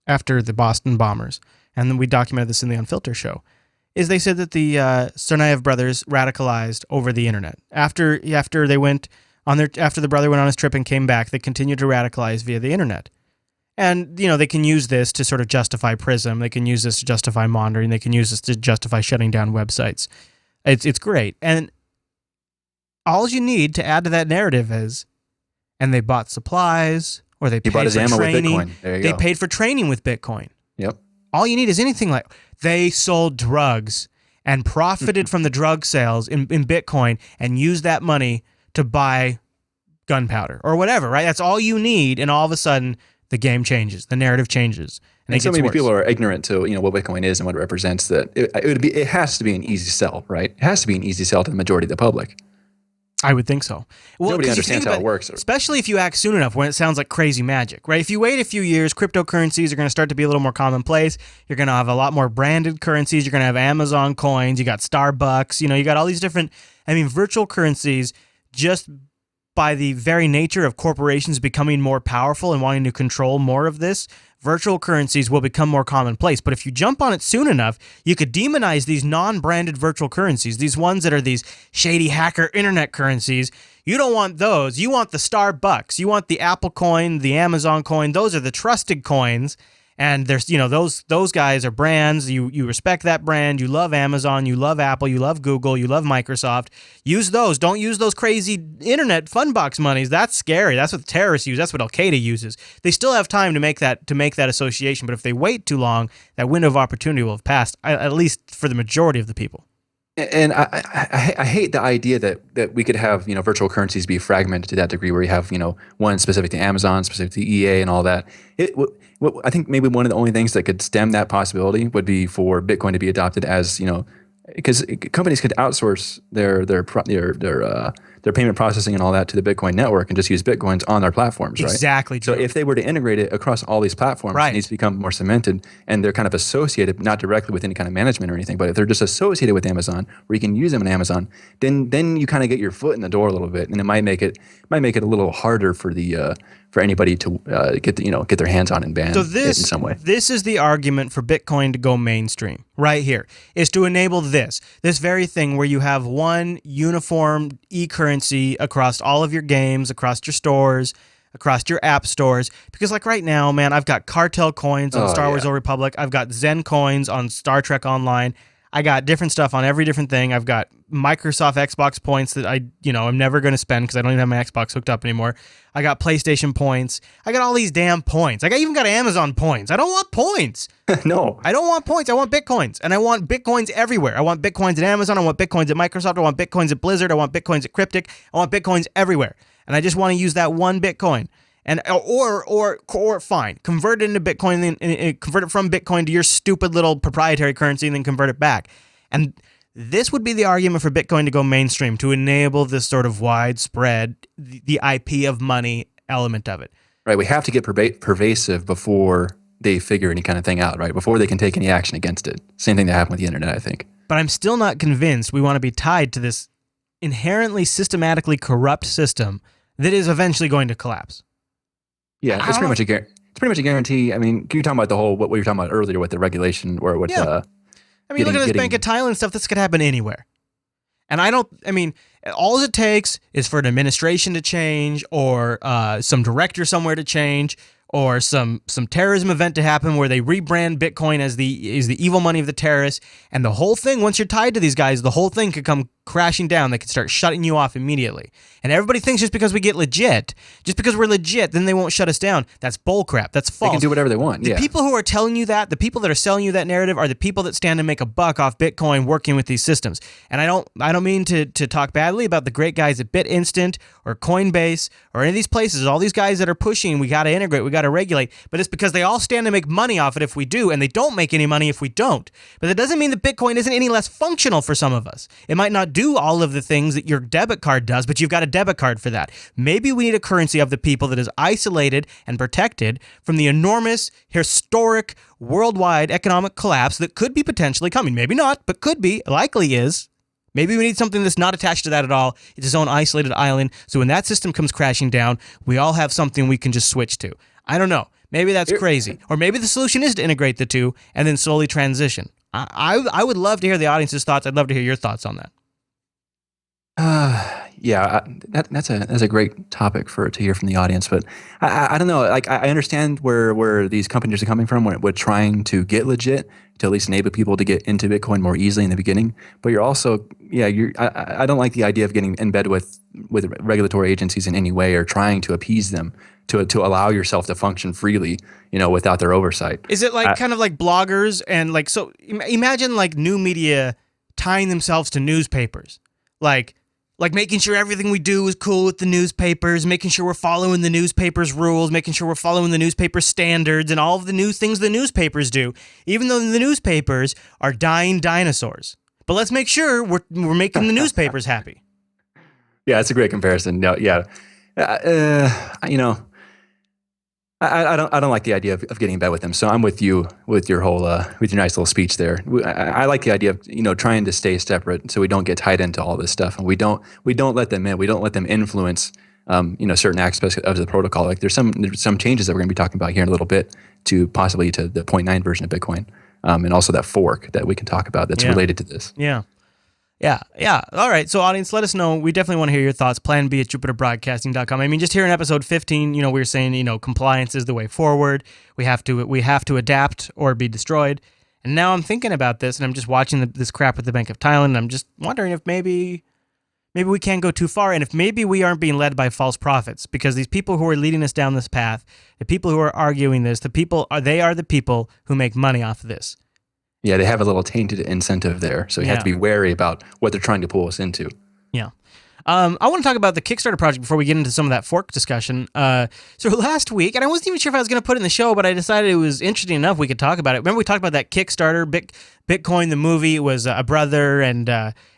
after the Boston bombers, and then we documented this in the Unfiltered show, is they said that the Tsarnaev brothers radicalized over the internet. After the brother went on his trip and came back, they continued to radicalize via the internet. And, they can use this to sort of justify PRISM. They can use this to justify monitoring. They can use this to justify shutting down websites. It's great. And all you need to add to that narrative is, and they bought supplies, or they paid for training. With Bitcoin. There you go. They paid for training with Bitcoin. Yep. All you need is anything like, they sold drugs and profited from the drug sales in Bitcoin and used that money to buy gunpowder or whatever, right? That's all you need, and all of a sudden, the game changes, the narrative changes, and so maybe people are ignorant to what Bitcoin is and what it represents. That it has to be an easy sell, right? It has to be an easy sell to the majority of the public. I would think so. Well, nobody understands how it works, especially if you act soon enough when it sounds like crazy magic, right? If you wait a few years, cryptocurrencies are going to start to be a little more commonplace. You're going to have a lot more branded currencies. You're going to have Amazon coins. You got Starbucks. You got all these different. Virtual currencies just by the very nature of corporations becoming more powerful and wanting to control more of this, virtual currencies will become more commonplace. But if you jump on it soon enough, you could demonize these non-branded virtual currencies, these ones that are these shady hacker internet currencies. You don't want those. You want the Starbucks. You want the Apple coin, the Amazon coin. Those are the trusted coins. And there's, those guys are brands. You respect that brand. You love Amazon. You love Apple. You love Google. You love Microsoft. Use those. Don't use those crazy internet fun box monies. That's scary. That's what terrorists use. That's what Al Qaeda uses. They still have time to make that association. But if they wait too long, that window of opportunity will have passed. At least for the majority of the people. And I hate the idea that we could have virtual currencies be fragmented to that degree, where you have one specific to Amazon, specific to EA, and all that. I think maybe one of the only things that could stem that possibility would be for Bitcoin to be adopted as because companies could outsource their payment processing and all that to the Bitcoin network and just use Bitcoins on their platforms, right? Exactly. So if they were to integrate it across all these platforms, right, it needs to become more cemented, and they're kind of associated, not directly with any kind of management or anything, but if they're just associated with Amazon, where you can use them on Amazon, then you kind of get your foot in the door a little bit, and it might make it a little harder for the for anybody to get their hands on and ban it in some way. This is the argument for Bitcoin to go mainstream right here, is to enable this very thing where you have one uniform e-currency across all of your games, across your stores, across your app stores. Because like right now, man, I've got Cartel coins on Star Wars Old Republic. I've got Zen coins on Star Trek Online. I got different stuff on every different thing. I've got Microsoft Xbox points that I'm never going to spend because I don't even have my Xbox hooked up anymore. I got PlayStation points. I got all these damn points. I even got Amazon points. I don't want points. No. I don't want points. I want Bitcoins. And I want Bitcoins everywhere. I want Bitcoins at Amazon. I want Bitcoins at Microsoft. I want Bitcoins at Blizzard. I want Bitcoins at Cryptic. I want Bitcoins everywhere. And I just want to use that one Bitcoin. And or fine, convert it into Bitcoin, and convert it from Bitcoin to your stupid little proprietary currency, and then convert it back. And this would be the argument for Bitcoin to go mainstream, to enable this sort of widespread, the IP of money element of it. Right. We have to get pervasive before they figure any kind of thing out. Right. Before they can take any action against it. Same thing that happened with the internet, I think. But I'm still not convinced we want to be tied to this inherently systematically corrupt system that is eventually going to collapse. Yeah, it's pretty much a guarantee. I mean, can you talk about the whole what you were talking about earlier with the regulation or what? Yeah. Look at this Bank of Thailand stuff. This could happen anywhere. And all it takes is for an administration to change, or some director somewhere to change, or some terrorism event to happen where they rebrand Bitcoin as the evil money of the terrorists, and the whole thing, once you're tied to these guys, the whole thing could come crashing down. They could start shutting you off immediately. And everybody thinks just because we're legit, then they won't shut us down. That's bullcrap. That's false. They can do whatever they want. The people who are telling you that, the people that are selling you that narrative, are the people that stand to make a buck off Bitcoin working with these systems. And I don't mean to talk badly about the great guys at BitInstant or Coinbase or any of these places, all these guys that are pushing, we got to integrate, we got to regulate, but it's because they all stand to make money off it if we do, and they don't make any money if we don't. But that doesn't mean that Bitcoin isn't any less functional for some of us. It might not do all of the things that your debit card does, but you've got a debit card for that. Maybe we need a currency of the people that is isolated and protected from the enormous, historic, worldwide economic collapse that could be potentially coming. Maybe not, but could be, likely is. Maybe we need something that's not attached to that at all. It's its own isolated island. So when that system comes crashing down, we all have something we can just switch to. I don't know. Maybe that's crazy. Or maybe the solution is to integrate the two and then slowly transition. I would love to hear the audience's thoughts. I'd love to hear your thoughts on that. That's a great topic to hear from the audience. But I don't know. Like, I understand where these companies are coming from when we're trying to get legit, to at least enable people to get into Bitcoin more easily in the beginning. But you're also, I don't like the idea of getting in bed with regulatory agencies in any way, or trying to appease them to allow yourself to function freely, without their oversight. Is it kind of like bloggers and so imagine like new media tying themselves to newspapers, like making sure everything we do is cool with the newspapers, making sure we're following the newspapers' rules, making sure we're following the newspaper standards and all of the new things the newspapers do, even though the newspapers are dying dinosaurs. But let's make sure we're making the newspapers happy. Yeah, it's a great comparison. No, yeah. I don't like the idea of getting in bed with them. So I'm with you with your whole with your nice little speech there. I like the idea of trying to stay separate so we don't get tied into all this stuff, and we don't let them in. We don't let them influence certain aspects of the protocol. Like there's some changes that we're going to be talking about here in a little bit to the 0.9 version of Bitcoin, and also that fork that we can talk about that's related to this. Yeah. All right. So, audience, let us know. We definitely want to hear your thoughts. Plan B at JupiterBroadcasting.com. I mean, just here in episode 15, we were saying, compliance is the way forward. We have to adapt or be destroyed. And now I'm thinking about this, and I'm just watching this crap with the Bank of Thailand, and I'm just wondering if maybe we can't go too far, and if maybe we aren't being led by false prophets, because these people who are leading us down this path, the people who are arguing this, they are the people who make money off of this. Yeah, they have a little tainted incentive there, so you have to be wary about what they're trying to pull us into. Yeah. I want to talk about the Kickstarter project before we get into some of that fork discussion. So last week, and I wasn't even sure if I was going to put it in the show, but I decided it was interesting enough we could talk about it. Remember we talked about that Kickstarter, Bitcoin, the movie? It was a brother and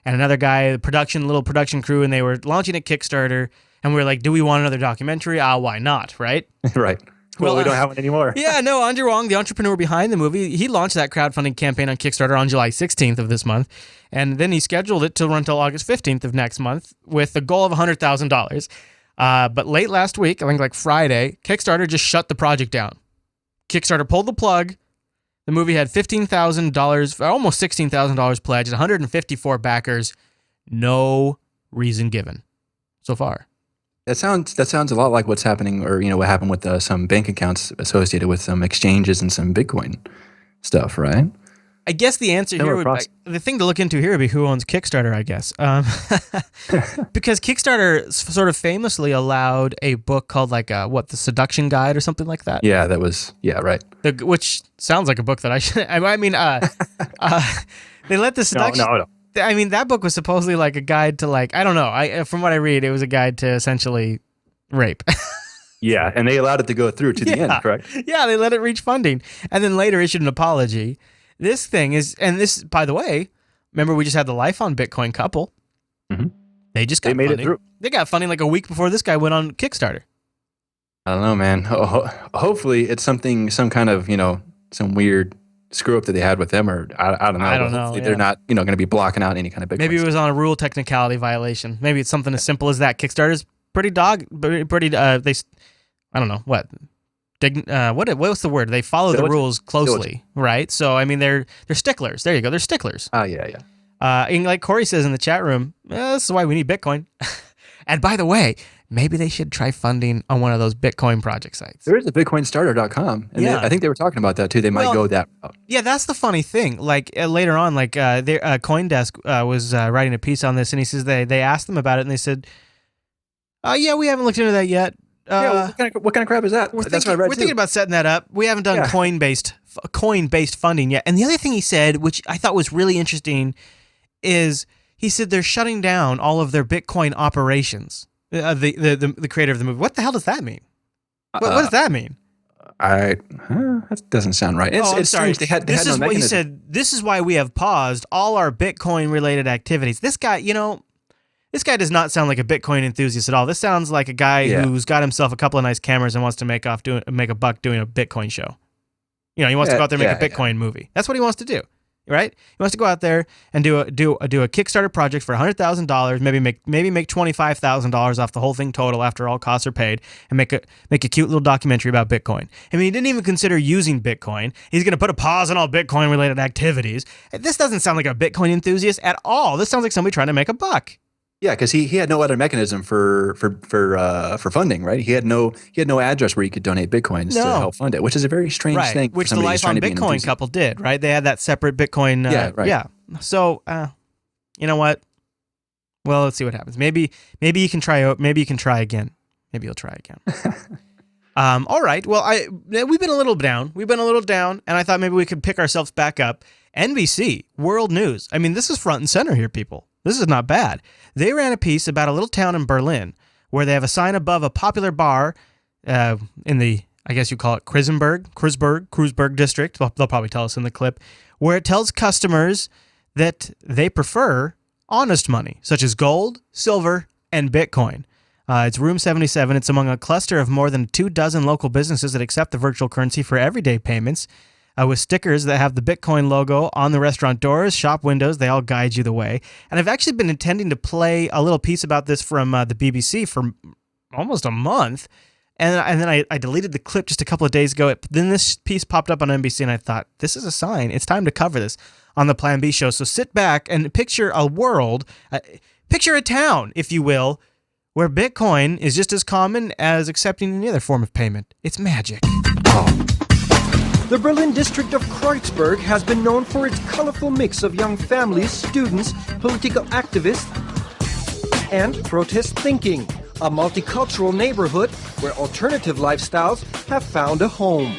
another guy, little production crew, and they were launching a Kickstarter, and we were like, do we want another documentary? Why not, right? Right. Well, we don't have one anymore. Yeah, no, Andrew Wong, the entrepreneur behind the movie, he launched that crowdfunding campaign on Kickstarter on July 16th of this month, and then he scheduled it to run until August 15th of next month with a goal of $100,000. But late last week, I think like Friday, Kickstarter just shut the project down. Kickstarter pulled the plug. The movie had $15,000, almost $16,000 pledged, 154 backers. No reason given so far. That sounds a lot like what's happening, or what happened with some bank accounts associated with some exchanges and some Bitcoin stuff, right? I guess the answer here would be, the thing to look into here would be who owns Kickstarter, I guess. Because Kickstarter sort of famously allowed a book called The Seduction Guide or something like that. Yeah, right. Which sounds like a book that I should, they let the seduction. No. I mean, that book was supposedly like a guide to I don't know. From what I read, it was a guide to essentially rape. Yeah, and they allowed it to go through to the end, correct? Yeah, they let it reach funding and then later issued an apology. This thing is, and this, by the way, remember we just had the Life on Bitcoin couple. Mm-hmm. They just got funding. It through. They got funding like a week before this guy went on Kickstarter. I don't know, man. Hopefully it's some kind of, some weird screw up that they had with them, or I don't know. I don't know. Hopefully they're not, going to be blocking out any kind of Bitcoin. Maybe it was on a rule technicality violation. Maybe it's something as simple as that. Kickstarter's pretty I don't know what. What's the word? They follow the rules closely, right? So I mean, they're sticklers. There you go. They're sticklers. Oh yeah. And like Corey says in the chat room, this is why we need Bitcoin. And by the way, maybe they should try funding on one of those Bitcoin project sites. There is a BitcoinStarter.com, and I think they were talking about that too. They might go that route. Yeah, that's the funny thing. Later on, CoinDesk was writing a piece on this, and he says they asked them about it, and they said, "Yeah, we haven't looked into that yet." What kind of crap is that? We're thinking about setting that up. We haven't done coin-based funding yet. And the other thing he said, which I thought was really interesting, is he said they're shutting down all of their Bitcoin operations. The creator of the movie. What the hell does that mean? What does that mean? That doesn't sound right. It's sorry. They had no mechanism. He said, this is why we have paused all our Bitcoin-related activities. This guy, this guy does not sound like a Bitcoin enthusiast at all. This sounds like a guy who's got himself a couple of nice cameras and wants to make a buck doing a Bitcoin show. He wants to go out there and make a Bitcoin movie. That's what he wants to do, right? He wants to go out there and do a Kickstarter project for $100,000, maybe make $25,000 off the whole thing total after all costs are paid, and make a cute little documentary about Bitcoin. I mean, he didn't even consider using Bitcoin. He's going to put a pause on all Bitcoin related activities. This doesn't sound like a Bitcoin enthusiast at all. This sounds like somebody trying to make a buck. Yeah, because he had no other mechanism for funding, right? He had no address where he could donate Bitcoins to help fund it, which is a very strange thing. Which the Life on Bitcoin couple did, right? They had that separate Bitcoin. Yeah. So, you know what? Well, let's see what happens. Maybe you can try. Maybe you can try again. Maybe you'll try again. All right. Well, we've been a little down. And I thought maybe we could pick ourselves back up. NBC World News. I mean, this is front and center here, people. This is not bad. They ran a piece about a little town in Berlin where they have a sign above a popular bar in the, I guess you call it Kreuzberg district. They'll probably tell us in the clip, where it tells customers that they prefer honest money, such as gold, silver, and Bitcoin. It's room 77. It's among a cluster of more than 24 local businesses that accept the virtual currency for everyday payments. With stickers that have the Bitcoin logo on the restaurant doors, shop windows, they all guide you the way. And I've actually been intending to play a little piece about this from the BBC for almost a month. And then I deleted the clip just a couple of days ago. Then this piece popped up on NBC, and I thought, this is a sign. It's time to cover this on the Plan B show. So sit back and picture a world, picture a town, if you will, where Bitcoin is just as common as accepting any other form of payment. It's magic. Oh. The Berlin district of Kreuzberg has been known for its colorful mix of young families, students, political activists, and protest thinking. A multicultural neighborhood where alternative lifestyles have found a home.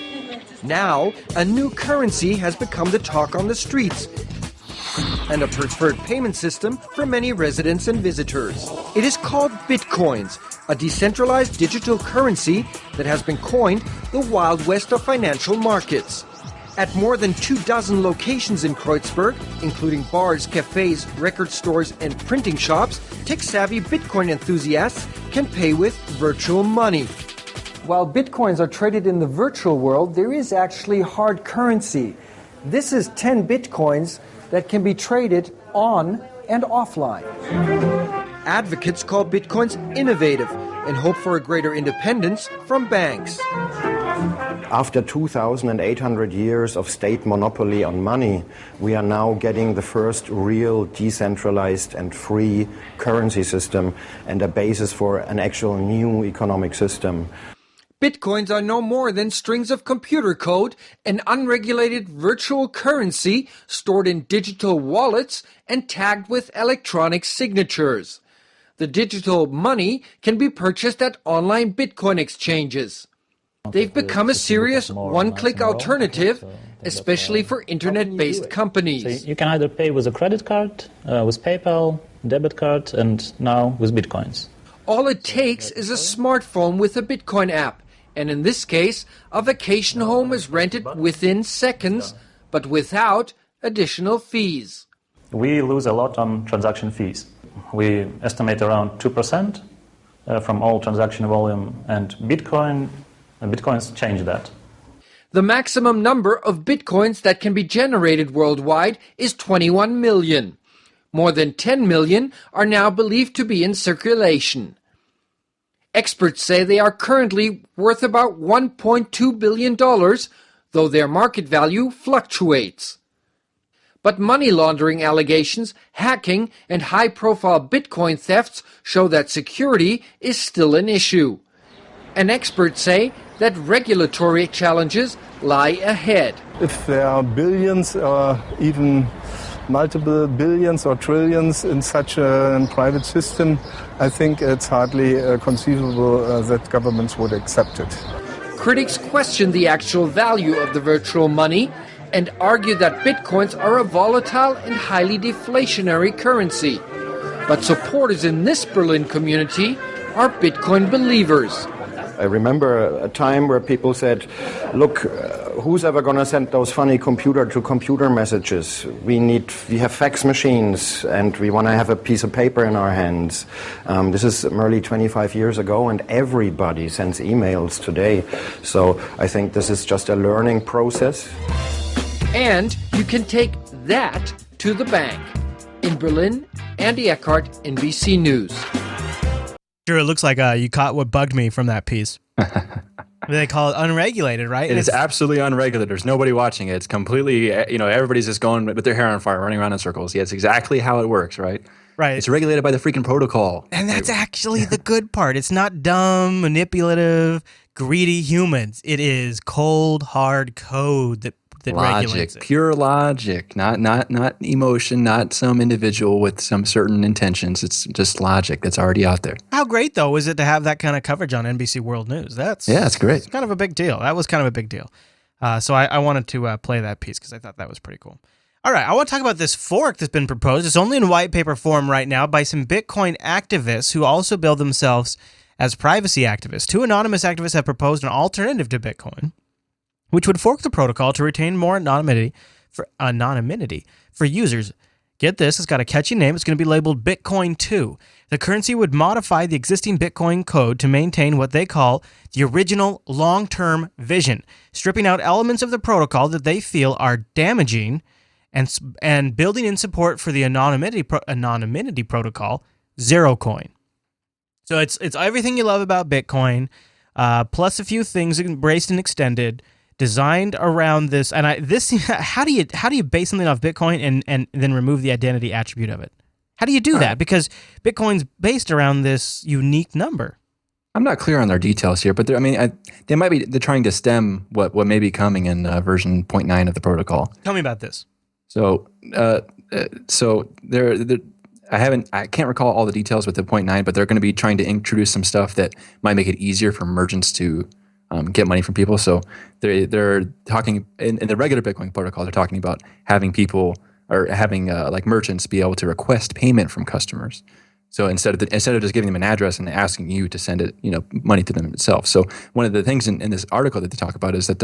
Now, a new currency has become the talk on the streets and a preferred payment system for many residents and visitors. It is called Bitcoins, a decentralized digital currency that has been coined the Wild West of financial markets. At more than 24 locations in Kreuzberg, including bars, cafes, record stores, and printing shops, tech-savvy Bitcoin enthusiasts can pay with virtual money. While Bitcoins are traded in the virtual world, there is actually hard currency. This is 10 Bitcoins that can be traded on and offline. Advocates call Bitcoins innovative, and hope for a greater independence from banks. After 2,800 years of state monopoly on money, we are now getting the first real decentralized and free currency system and a basis for an actual new economic system. Bitcoins are no more than strings of computer code, an unregulated virtual currency stored in digital wallets and tagged with electronic signatures. The digital money can be purchased at online Bitcoin exchanges. They've become a serious one-click alternative, especially for internet-based companies. So you can either pay with a credit card, with PayPal, debit card, and now with Bitcoins. All it takes is a smartphone with a Bitcoin app, and in this case, a vacation home is rented within seconds, but without additional fees. We lose a lot on transaction fees. We estimate around 2% from all transaction volume, and Bitcoins change that. The maximum number of Bitcoins that can be generated worldwide is 21 million. More than 10 million are now believed to be in circulation. Experts say they are currently worth about $1.2 billion, though their market value fluctuates. But money laundering allegations, hacking, and high-profile Bitcoin thefts show that security is still an issue. And experts say that regulatory challenges lie ahead. If there are billions or even multiple billions or trillions in such a private system, I think it's hardly conceivable that governments would accept it. Critics question the actual value of the virtual money and argue that Bitcoins are a volatile and highly deflationary currency. But supporters in this Berlin community are Bitcoin believers. I remember a time where people said, look, who's ever going to send those funny computer-to-computer messages? We have fax machines and we want to have a piece of paper in our hands. This is nearly 25 years ago and everybody sends emails today. So I think this is just a learning process. And you can take that to the bank. In Berlin, Andy Eckhart, NBC News. Sure, it looks like you caught what bugged me from that piece. They call it unregulated, right? It is absolutely unregulated. There's nobody watching it. It's completely, everybody's just going with their hair on fire, running around in circles. Yeah, it's exactly how it works, right? Right. It's regulated by the freaking protocol. And that's actually the good part. It's not dumb, manipulative, greedy humans. It is cold, hard code that regulates it. Pure logic, not emotion, not some individual with some certain intentions. It's just logic that's already out there. How great, though, is it to have that kind of coverage on NBC World News? It's great. It's kind of a big deal. That was kind of a big deal. So I wanted to play that piece because I thought that was pretty cool. All right, I want to talk about this fork that's been proposed. It's only in white paper form right now by some Bitcoin activists who also bill themselves as privacy activists. Two anonymous activists have proposed an alternative to Bitcoin, which would fork the protocol to retain more anonymity for users. Get this, it's got a catchy name. It's going to be labeled Bitcoin 2. The currency would modify the existing Bitcoin code to maintain what they call the original long-term vision, stripping out elements of the protocol that they feel are damaging and building in support for the anonymity protocol, Zerocoin. So it's everything you love about Bitcoin, plus a few things embraced and extended, designed around this. And how do you base something off Bitcoin and then remove the identity attribute of it? How do you do that? Because Bitcoin's based around this unique number. I'm not clear on their details here, but they're trying to stem what may be coming in version 0.9 of the protocol. Tell me about this. So I can't recall all the details with the 0.9, but they're going to be trying to introduce some stuff that might make it easier for merchants to get money from people. So they're talking in the regular Bitcoin protocol. They're talking about having people or having like merchants be able to request payment from customers. So instead of just giving them an address and asking you to send it, money to them itself. So one of the things in this article that they talk about is that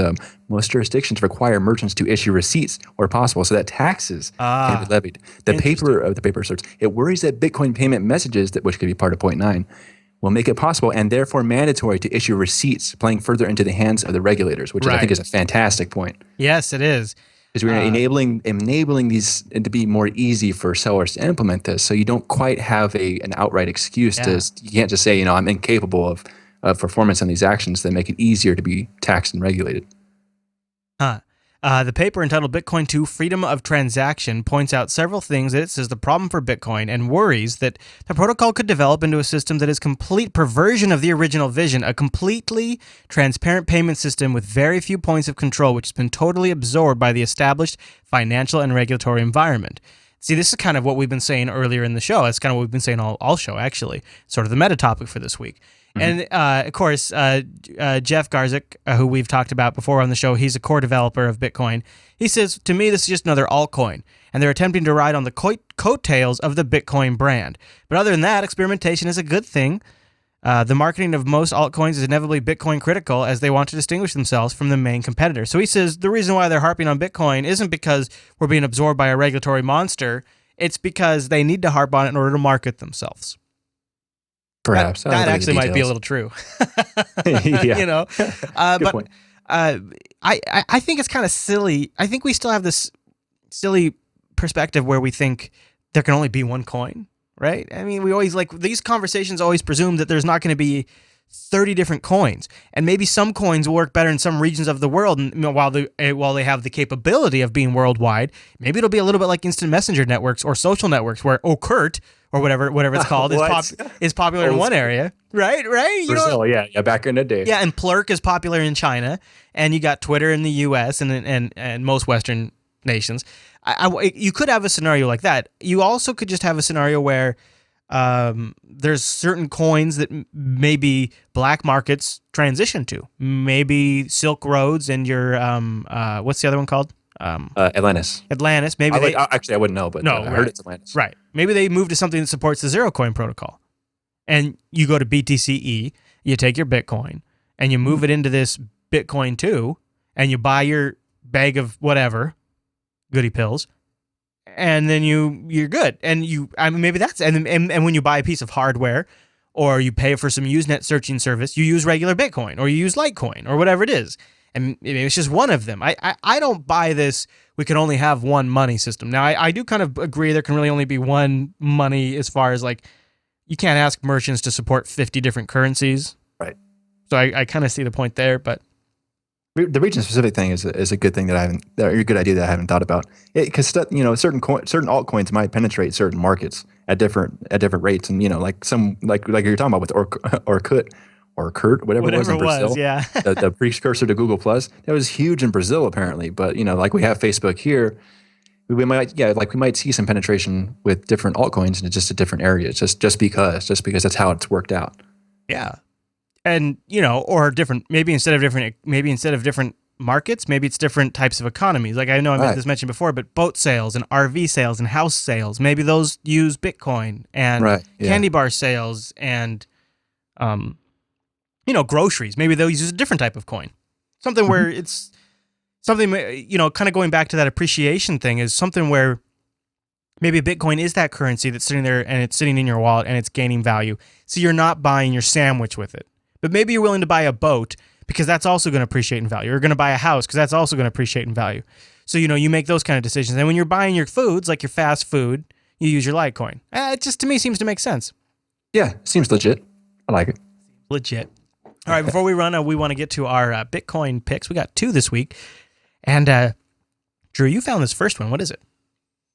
most jurisdictions require merchants to issue receipts where possible, so that taxes can be levied. The paper asserts it worries that Bitcoin payment messages, which could be part of 0.9, will make it possible and therefore mandatory to issue receipts, playing further into the hands of the regulators, which I think is a fantastic point. Yes, it is. Because we're enabling these to be more easy for sellers to implement this, so you don't quite have an outright excuse you can't just say, I'm incapable of performance on these actions that make it easier to be taxed and regulated. The paper entitled Bitcoin 2 Freedom of Transaction points out several things that it says the problem for Bitcoin and worries that the protocol could develop into a system that is complete perversion of the original vision, a completely transparent payment system with very few points of control, which has been totally absorbed by the established financial and regulatory environment. See, this is kind of what we've been saying earlier in the show. It's kind of what we've been saying all show, actually. Sort of the meta topic for this week. And, of course, Jeff Garzik, who we've talked about before on the show, he's a core developer of Bitcoin. He says, to me, this is just another altcoin, and they're attempting to ride on the coattails of the Bitcoin brand. But other than that, experimentation is a good thing. The marketing of most altcoins is inevitably Bitcoin critical, as they want to distinguish themselves from the main competitor. So he says the reason why they're harping on Bitcoin isn't because we're being absorbed by a regulatory monster. It's because they need to harp on it in order to market themselves. Perhaps that actually might be a little true. Yeah. But point. I think it's kind of silly. I think we still have this silly perspective where we think there can only be one coin, right? I mean, we always these conversations always presume that there's not going to be 30 different coins, and maybe some coins will work better in some regions of the world. And while they have the capability of being worldwide, maybe it'll be a little bit like instant messenger networks or social networks, where Okert or whatever it's called is popular in one area, right? Brazil, yeah, back in the day. Yeah, and Plurk is popular in China, and you got Twitter in the U.S. and most Western nations. You could have a scenario like that. You also could just have a scenario where there's certain coins that maybe black markets transition to. Maybe Silk Roads and your what's the other one called? Atlantis. Maybe actually I wouldn't know, but I heard it's Atlantis. Right. Maybe they move to something that supports the zero coin protocol, and you go to BTCE. You take your Bitcoin and you move it into this Bitcoin 2, and you buy your bag of whatever goody pills. And then you're good. And maybe that's and when you buy a piece of hardware, or you pay for some Usenet searching service, you use regular Bitcoin, or you use Litecoin, or whatever it is. And maybe it's just one of them. I don't buy this. We can only have one money system. Now I do kind of agree there can really only be one money, as far as you can't ask merchants to support 50 different currencies. Right. So I kind of see the point there, but. The region specific thing is a good thing a good idea that I haven't thought about. Because certain altcoins might penetrate certain markets at different rates, and like you're talking about with Orkut, whatever it was in Brazil. Yeah. the precursor to Google Plus, that was huge in Brazil apparently. But like we have Facebook here, we might see some penetration with different altcoins in just a different area, just because that's how it's worked out. Yeah. And, or different, maybe instead of different markets, maybe it's different types of economies. Like I know I made this mention before, but boat sales and RV sales and house sales, maybe those use Bitcoin, and candy bar sales and, groceries. Maybe they'll use a different type of coin. Something where it's something, kind of going back to that appreciation thing, is something where maybe Bitcoin is that currency that's sitting there and it's sitting in your wallet and it's gaining value. So you're not buying your sandwich with it. But maybe you're willing to buy a boat because that's also going to appreciate in value. You're going to buy a house because that's also going to appreciate in value. So, you make those kind of decisions. And when you're buying your foods, like your fast food, you use your Litecoin. It just, to me, seems to make sense. Yeah, seems legit. I like it. Legit. All right, before we run, we want to get to our Bitcoin picks. We got 2 this week. And, Drew, you found this first one. What is it?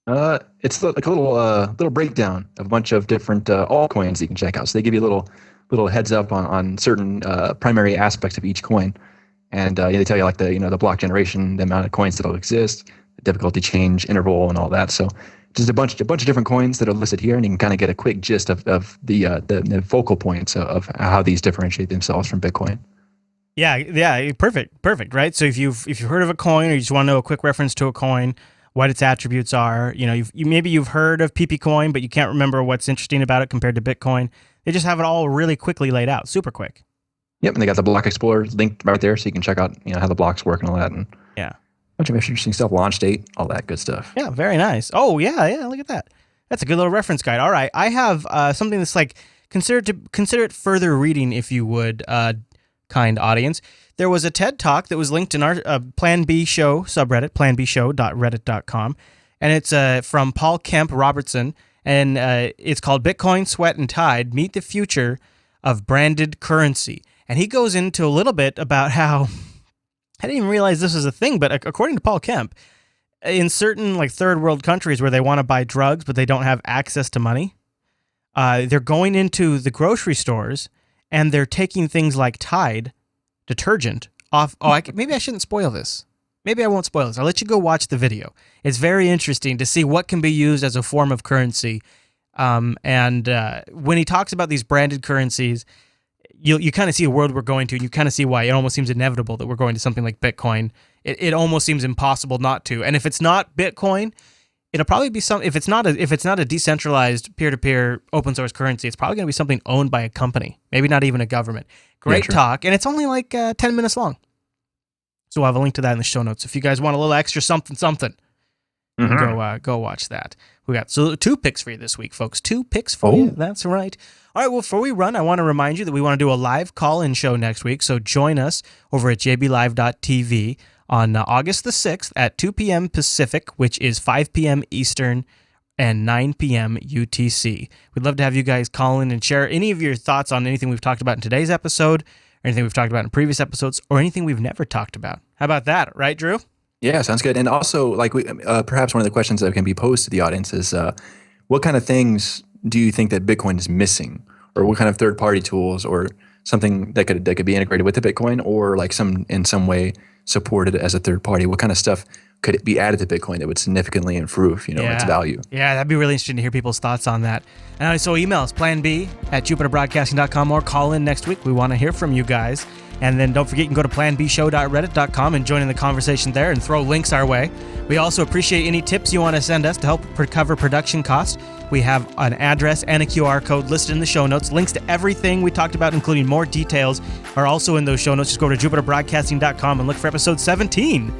It's like a little breakdown of a bunch of different altcoins that you can check out. So they give you a little heads up on certain primary aspects of each coin, and they tell you the block generation, the amount of coins that'll exist, the difficulty change interval, and all that. So just a bunch of different coins that are listed here, and you can kind of get a quick gist of the focal points of how these differentiate themselves from Bitcoin. Yeah, perfect, right? So if you've heard of a coin, or you just want to know a quick reference to a coin, what its attributes are, maybe you've heard of PP coin, but you can't remember what's interesting about it compared to Bitcoin. They just have it all really quickly laid out, super quick. Yep, and they got the block explorer linked right there, so you can check out how the blocks work and all that, and a bunch of interesting stuff, launch date, all that good stuff. Yeah, very nice. Oh yeah, look at that. That's a good little reference guide. All right, I have something that's consider it further reading, if you would. kind audience. There was a TED Talk that was linked in our Plan B Show subreddit, planbshow.reddit.com, and it's from Paul Kemp Robertson, and it's called Bitcoin, Sweat, and Tide, Meet the Future of Branded Currency. And he goes into a little bit about how, I didn't even realize this was a thing, but according to Paul Kemp, in certain like third world countries where they want to buy drugs but they don't have access to money, they're going into the grocery stores and they're taking things like Tide detergent off. Maybe I shouldn't spoil this. Maybe I won't spoil this. I'll let you go watch the video. It's very interesting to see what can be used as a form of currency. And when he talks about these branded currencies, you kind of see a world we're going to, and you kind of see why it almost seems inevitable that we're going to something like Bitcoin. It almost seems impossible not to. And if it's not Bitcoin, it'll probably be if it's not a decentralized peer-to-peer open source currency, it's probably going to be something owned by a company, maybe not even a government. Great talk, and it's only like 10 minutes long. So I'll have a link to that in the show notes. If you guys want a little extra something, go watch that. We got 2 picks for you this week, folks. 2 picks for you. That's right. All right, well, before we run, I want to remind you that we want to do a live call-in show next week, so join us over at jblive.tv on August the 6th at 2 p.m. Pacific, which is 5 p.m. Eastern and 9 p.m. UTC. We'd love to have you guys call in and share any of your thoughts on anything we've talked about in today's episode, or anything we've talked about in previous episodes, or anything we've never talked about. How about that, right, Drew? Yeah, sounds good. And also, like, perhaps one of the questions that can be posed to the audience is, what kind of things do you think that Bitcoin is missing, or what kind of third-party tools or something that could be integrated with the Bitcoin, or like in some way supported as a third party? What kind of stuff could it be added to Bitcoin that would significantly improve, its value? Yeah, that'd be really interesting to hear people's thoughts on that. And so email us, planb@jupiterbroadcasting.com, or call in next week. We want to hear from you guys. And then don't forget, you can go to planbshow.reddit.com and join in the conversation there and throw links our way. We also appreciate any tips you want to send us to help cover production costs. We have an address and a QR code listed in the show notes. Links to everything we talked about, including more details, are also in those show notes. Just go to jupiterbroadcasting.com and look for episode 17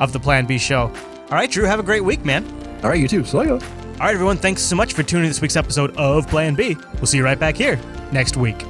of the Plan B Show. All right, Drew, have a great week, man. All right, you too. So All right, everyone, thanks so much for tuning in to this week's episode of Plan B. We'll see you right back here next week.